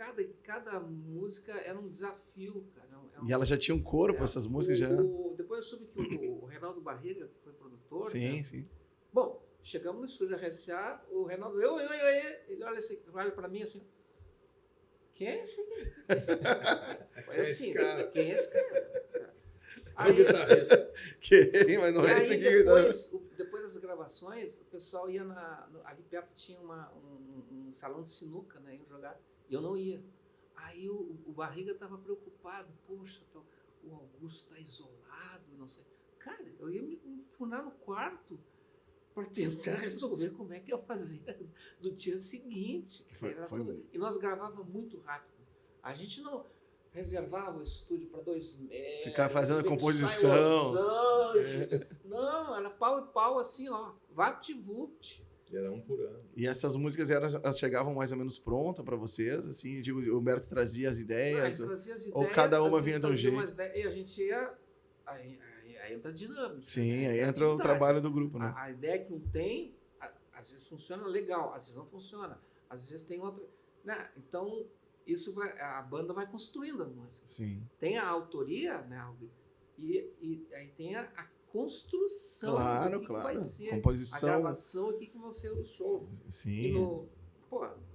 cada música era um desafio, cara. E ela já tinha um corpo, essas músicas já... Depois eu soube que o Reinaldo Barriga, que foi produtor... Sim, né? sim. Bom, chegamos no estúdio da RCA, o Reinaldo, ele olha para mim assim, quem é esse aqui? Foi assim, quem é esse cara? Aí, mas não é esse aqui. Depois das gravações, o pessoal ia ali perto tinha um salão de sinuca, né, ia jogar, e eu não ia. Aí o Barriga estava preocupado, poxa, o Augusto está isolado, não sei. Cara, eu ia me enfunar no quarto para tentar resolver como é que eu fazia do dia seguinte. E nós gravávamos muito rápido. A gente não reservava o estúdio para 2 meses. Ficar fazendo a composição. Não, era pau e pau assim, ó. Vapt-vupt. Era um por ano. E essas músicas elas chegavam mais ou menos prontas para vocês? Assim, digo, o Humberto trazia as ideias? Trazia as ideias, ou cada uma vinha de um jeito? E a gente ia... Aí entra a dinâmica. Sim, né? Aí entra o trabalho do grupo, né? A ideia que um tem, às vezes funciona legal, às vezes não funciona, às vezes tem outra... Né? Então, a banda vai construindo as músicas. Sim. Tem a autoria, né? E aí tem a construção. Claro, que vai ser composição. A gravação, o que vão ser os shows. Sim.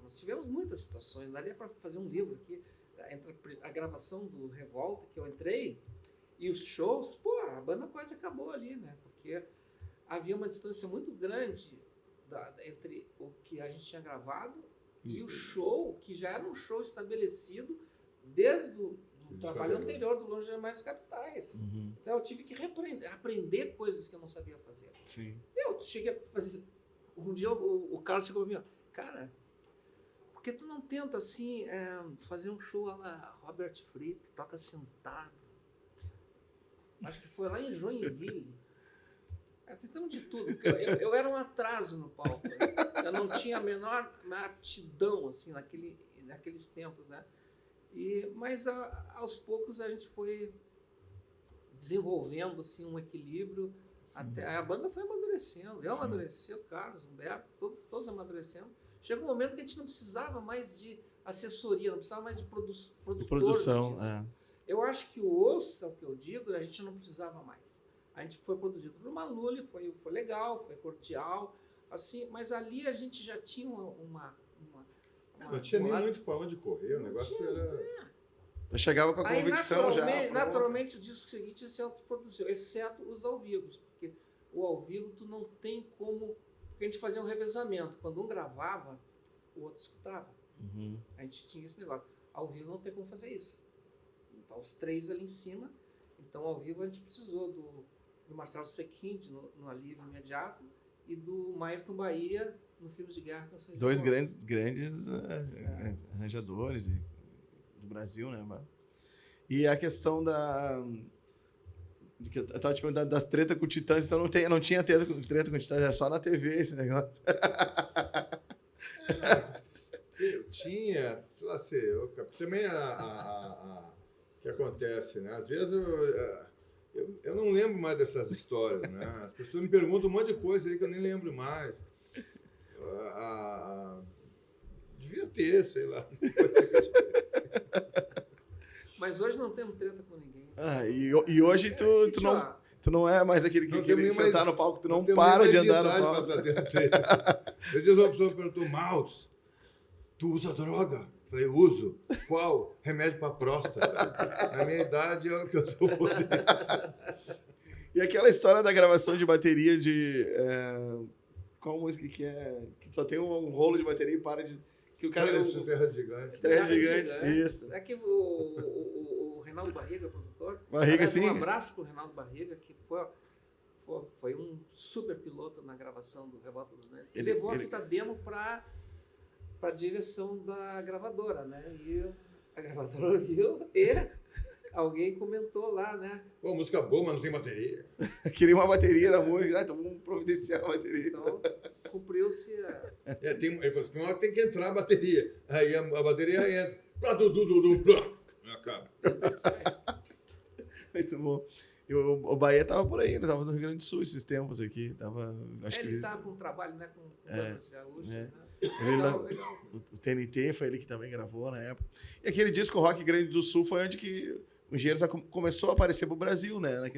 Nós tivemos muitas situações, daria para fazer um livro aqui, entre a gravação do Revolta, que eu entrei, e os shows, a banda quase acabou ali, né? Porque havia uma distância muito grande entre o que a gente tinha gravado e o show, que já era um show estabelecido desde o trabalho anterior do Longe Demais das Capitais. Uhum. Então eu tive que aprender coisas que eu não sabia fazer. Sim. Eu cheguei a fazer... Um dia o Carlos chegou para mim, cara, por que tu não tenta assim fazer um show lá Robert Fripp, toca sentado? Acho que foi lá em Joinville. Vocês estão de tudo. Eu era um atraso no palco. Né? Eu não tinha a menor aptidão assim, naqueles tempos. Né? Mas aos poucos a gente foi desenvolvendo assim, um equilíbrio. Até a banda foi amadurecendo. Eu amadureci, o Carlos, o Humberto, todos amadurecendo. Chegou um momento que a gente não precisava mais de assessoria, não precisava mais de produção. Eu acho que o osso, é o que eu digo, a gente não precisava mais. A gente foi produzido por Maluli, foi legal, foi cordial, assim, mas ali a gente já tinha não tinha nem muito para onde correr, o negócio era... Eu chegava com a convicção já. Naturalmente o disco seguinte se autoproduziu, exceto os ao vivo, porque o ao vivo tu não tem como... Porque a gente fazia um revezamento, quando um gravava, o outro escutava. Uhum. A gente tinha esse negócio. Ao vivo não tem como fazer isso. Então, os 3 ali em cima. Então, ao vivo, a gente precisou do Marcelo Sequin no Alívio Imediato e do Maerton Bahia no Filmes de Guerra. 2 grandes arranjadores do Brasil, né? E a questão eu estava te perguntando das tretas com o Titãs, então não tinha treta com o Titãs, era só na TV esse negócio. Tinha, também o que acontece, né? Às vezes Eu não lembro mais dessas histórias, né? As pessoas me perguntam um monte de coisa aí que eu nem lembro mais. Devia ter, sei lá. Mas hoje não temos treta com ninguém. E hoje tu não é mais aquele que quer sentar no palco, tu não para de andar no palco. Às vezes uma pessoa perguntou, Maltz, tu usa droga? Falei, uso. Qual? Remédio para próstata. Na minha idade é o que eu estou podendo. E aquela história da gravação de bateria de... qual música que é? Que só tem um rolo de bateria e para de... Que o cara... Terra Gigante. Terra Gigante, isso. É que o Reinaldo Barriga, produtor... Barriga, sim. Um abraço pro Reinaldo Barriga, que foi um super piloto na gravação do Revolta dos Nerds. Ele levou a fita demo para a direção da gravadora, né? E a gravadora viu e alguém comentou lá, né? Pô, música boa, mas não tem bateria. Queria uma bateria na música, então vamos providenciar a bateria. Então, cumpriu-se a... Ele falou assim, tem uma hora que tem que entrar a bateria. Aí a bateria entra. Acaba. Muito bom. E o Bahia tava por aí, ele tava no Rio Grande do Sul esses tempos aqui. Ele tava com trabalho, né? Com bandas gaúchas, né? Legal. O TNT foi ele que também gravou na época. E aquele disco Rock Grande do Sul foi onde que o Engenheiros começou a aparecer pro Brasil, né?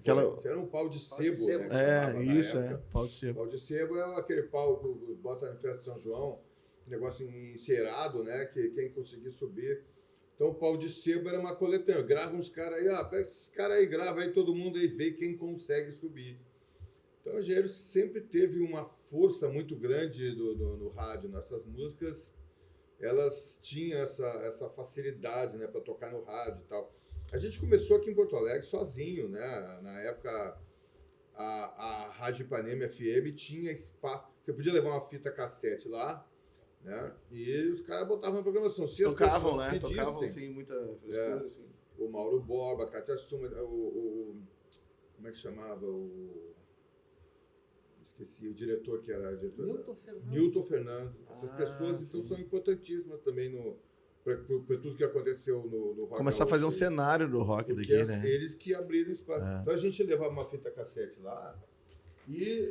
Isso era um pau de sebo, né? Isso, pau de sebo. Pau de sebo é aquele pau que bota na festa de São João, negócio encerado, né? Que quem conseguir subir. Então o pau de sebo era uma coletânea. Grava uns caras aí, pega esses caras aí, grava aí todo mundo aí, vê quem consegue subir. Então o Engenheiros sempre teve uma força muito grande no rádio. Nossas músicas, elas tinham essa facilidade, né, para tocar no rádio e tal. A gente começou aqui em Porto Alegre sozinho, né? Na época, a Rádio Ipanema FM tinha espaço. Você podia levar uma fita cassete lá, né? E os caras botavam na programação. Se tocavam, né? Pedissem, tocavam sem muita frescura. Assim. O Mauro Borba, a Cátia Suma, como é que chamava? Esqueci, o diretor que era diretor. Nilton Fernando. Essas pessoas então, são importantíssimas também para tudo que aconteceu no rock. Começar a fazer um cenário do rock daqui, né? Eles que abriram espaço. Então a gente levava uma fita cassete lá e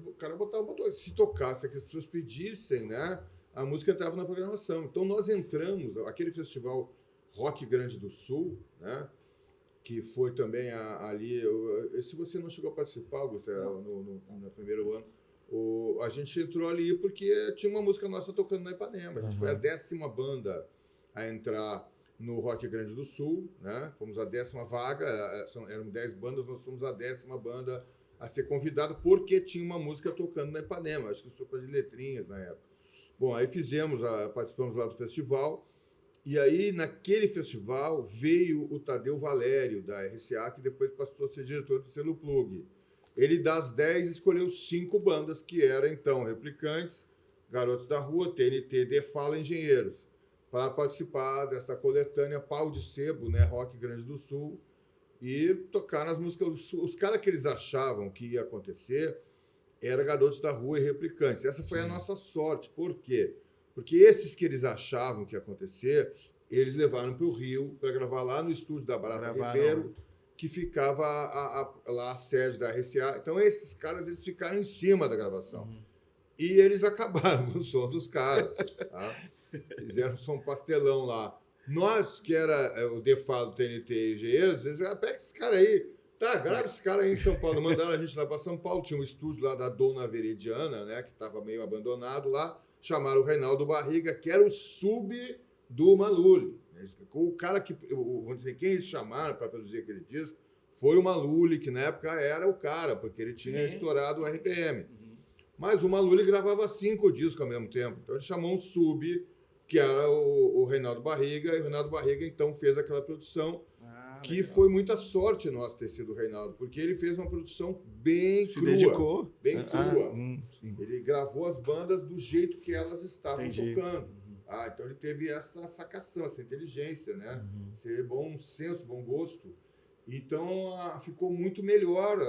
o cara botava, se tocasse, que as pessoas pedissem, né? A música entrava na programação. Então nós entramos, aquele festival Rock Grande do Sul, né? Que foi também ali. Se você não chegou a participar, Gustavo, no primeiro ano, a gente entrou ali porque tinha uma música nossa tocando na Ipanema. A gente foi a 10ª banda a entrar no Rock Grande do Sul, né? Fomos a 10ª vaga, eram 10 bandas, nós fomos a 10ª banda a ser convidada porque tinha uma música tocando na Ipanema. Acho que sopa de letrinhas na época. Bom, aí participamos lá do festival. E aí, naquele festival, veio o Tadeu Valério, da RCA, que depois passou a ser diretor do selo Plug. Ele, das 10, escolheu 5 bandas, que eram, então, Replicantes, Garotos da Rua, TNT, The Fala, Engenheiros, para participar dessa coletânea Pau de Sebo, né, Rock Grande do Sul, e tocar nas músicas. Os caras que eles achavam que ia acontecer eram Garotos da Rua e Replicantes. Essa foi a nossa sorte. Por quê? Porque esses que eles achavam que ia acontecer, eles levaram para o Rio para gravar lá no estúdio da Barata Ribeiro, que ficava lá a sede da RCA. Então, esses caras eles ficaram em cima da gravação. E eles acabaram com o som dos caras. Tá? Fizeram um som pastelão lá. Nós, que era o Defalo, TNT e Engenheiros, eles disseram, pega esses caras aí. Tá, grava esse cara aí em São Paulo. Mandaram a gente lá para São Paulo. Tinha um estúdio lá da Dona Veridiana, né, que estava meio abandonado lá. Chamaram o Reinaldo Barriga, que era o sub do Maluli. O cara que, vamos dizer, quem eles chamaram para produzir aquele disco foi o Maluli, que na época era o cara, porque ele tinha estourado o RPM. Mas o Maluli gravava 5 discos ao mesmo tempo. Então ele chamou um sub, que era o Reinaldo Barriga, e o Reinaldo Barriga então fez aquela produção, que legal. Foi muita sorte nossa ter sido o Reinaldo, porque ele fez uma produção bem crua. Dedicou. Bem crua. Ele gravou as bandas do jeito que elas estavam tocando. Então ele teve essa sacação, essa inteligência, né? Esse bom senso, bom gosto. Então ficou muito melhor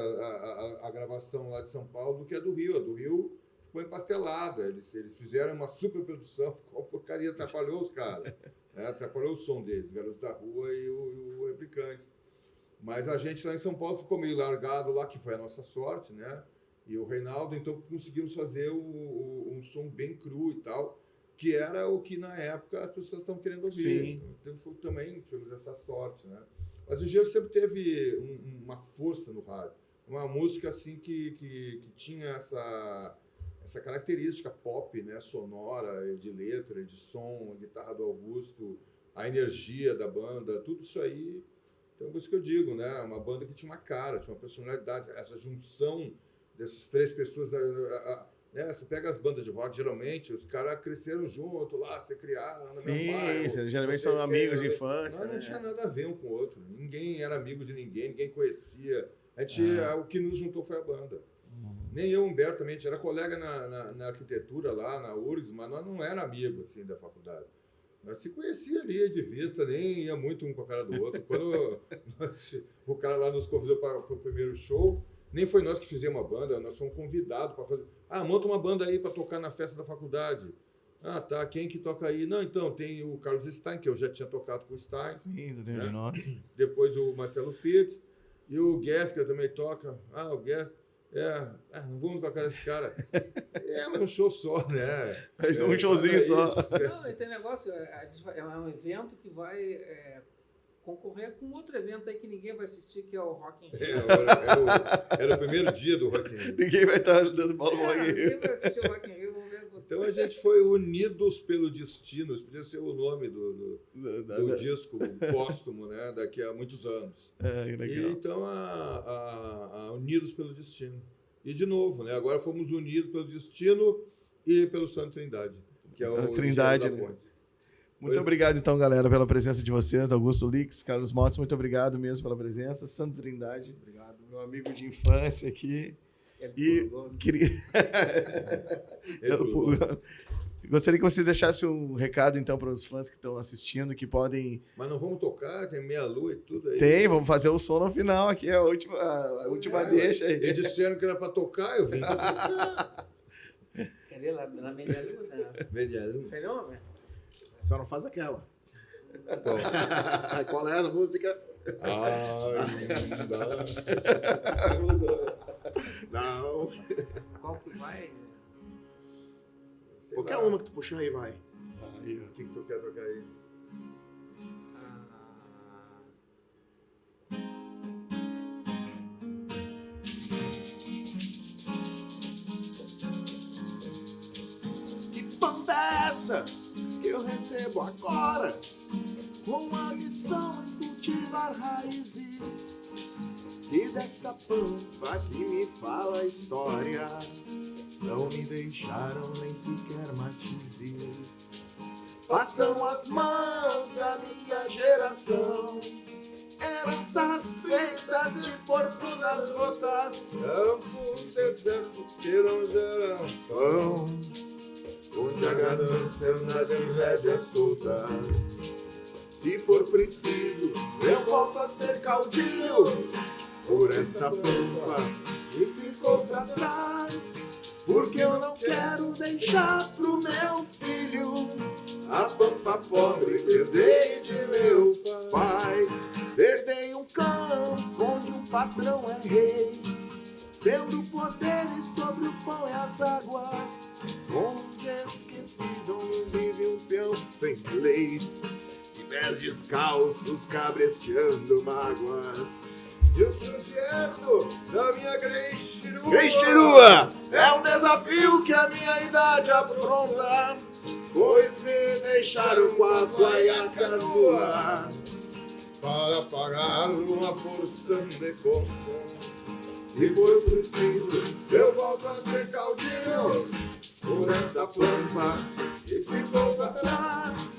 a gravação lá de São Paulo do que a do Rio. A do Rio ficou empastelada. Eles fizeram uma super produção, ficou uma porcaria, atrapalhou os caras. Né? Atrapalhou o som deles, Garotos da Rua e o Replicantes. Mas a gente lá em São Paulo ficou meio largado lá, que foi a nossa sorte, né? E o Reinaldo, então conseguimos fazer um som bem cru e tal, que era o que na época as pessoas estavam querendo ouvir. Sim. Então também tivemos essa sorte, né? Mas o Gelo sempre teve uma força no rádio. Uma música assim que tinha essa característica pop, né? Sonora, de letra, de som, a guitarra do Augusto, a energia da banda, tudo isso aí. Então, por isso que eu digo, né? Uma banda que tinha uma cara, tinha uma personalidade, essa junção dessas três pessoas, né? Você pega as bandas de rock, geralmente, os caras cresceram junto lá, se criaram no mesmo bairro. Sim, geralmente são amigos de infância. Mas não tinha nada a ver um com o outro. Ninguém era amigo de ninguém, ninguém conhecia. O que nos juntou foi a banda. Nem eu, Humberto, também, a gente era colega na arquitetura lá, na URGS, mas nós não era amigo, assim, da faculdade. Nós se conhecia ali de vista, nem ia muito um com a cara do outro. Quando o cara lá nos convidou para o primeiro show, nem foi nós que fizemos uma banda, nós fomos convidados para fazer. Monta uma banda aí para tocar na festa da faculdade. Tá, quem que toca aí? Não, então, tem o Carlos Stein, que eu já tinha tocado com o Stein. Sim, do de nós. Depois o Marcelo Pitts, e o Guess, que também toca. O Guess. Não vamos com a cara desse cara. Mas um show só, né? É um showzinho só. Não, e tem negócio, é um evento que vai concorrer com outro evento aí que ninguém vai assistir, que é o Rock in Rio. Era o primeiro dia do Rock in Rio. Ninguém vai estar dando bola no Rock in Rio. Ninguém vai assistir o Rock in Rio, vamos ver. Então a gente foi unidos pelo destino, isso podia ser o nome do disco póstumo, né? Daqui a muitos anos. Legal. Então, unidos pelo destino. E de novo, né? Agora fomos unidos pelo destino e pelo Santo Trindade, que é o Trindade, da Ponte. Muito obrigado, então, galera, pela presença de vocês. Augusto Lix, Carlos Maltes, muito obrigado mesmo pela presença. Santo Trindade, obrigado. Meu amigo de infância aqui. Gostaria que vocês deixassem um recado, então, para os fãs que estão assistindo, que podem... Mas não vamos tocar, tem meia-lua e tudo aí. Vamos fazer o som no final aqui, a última deixa aí. Eles disseram que era para tocar, eu vim para tocar. Cadê lá na meia-lua? Meia-lua. Fenômeno? Só não faz aquela. Qual é a música? Não. Qual que vai? Qualquer uma que tu puxar aí, vai. O que tu quer tocar aí? Que banda é essa que eu recebo agora? Com a missão em cultivar raízes. E desta pampa que me fala a história, não me deixaram nem sequer matizes. Passam as mãos da minha geração, heranças feitas de fortunas rotas, campos desertos que não geram pão, onde a ganância anda de rédeas soltas. Se for preciso, eu volto a ser caudilho por essa pampa que ficou pra trás, porque eu não quero deixar pro meu filho a pampa pobre que herdei de meu pai. Herdei um campo onde um patrão é rei, tendo poderes sobre o pão e as águas, onde esquecido vive um peão sem leis, e pés descalços cabresteando mágoas. E o sugierno da minha Greixirua é um desafio que a minha idade afronta, pois me deixaram com as guaiacas nuas para pagar uma porção de conta. Se for preciso, eu volto a ser caudilho por essa pampa que ficou pra trás,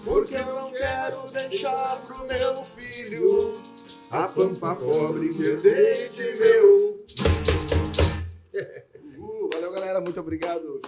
porque eu não quero deixar pro meu filho a pampa pobre que herdei de meu. Valeu, galera. Muito obrigado.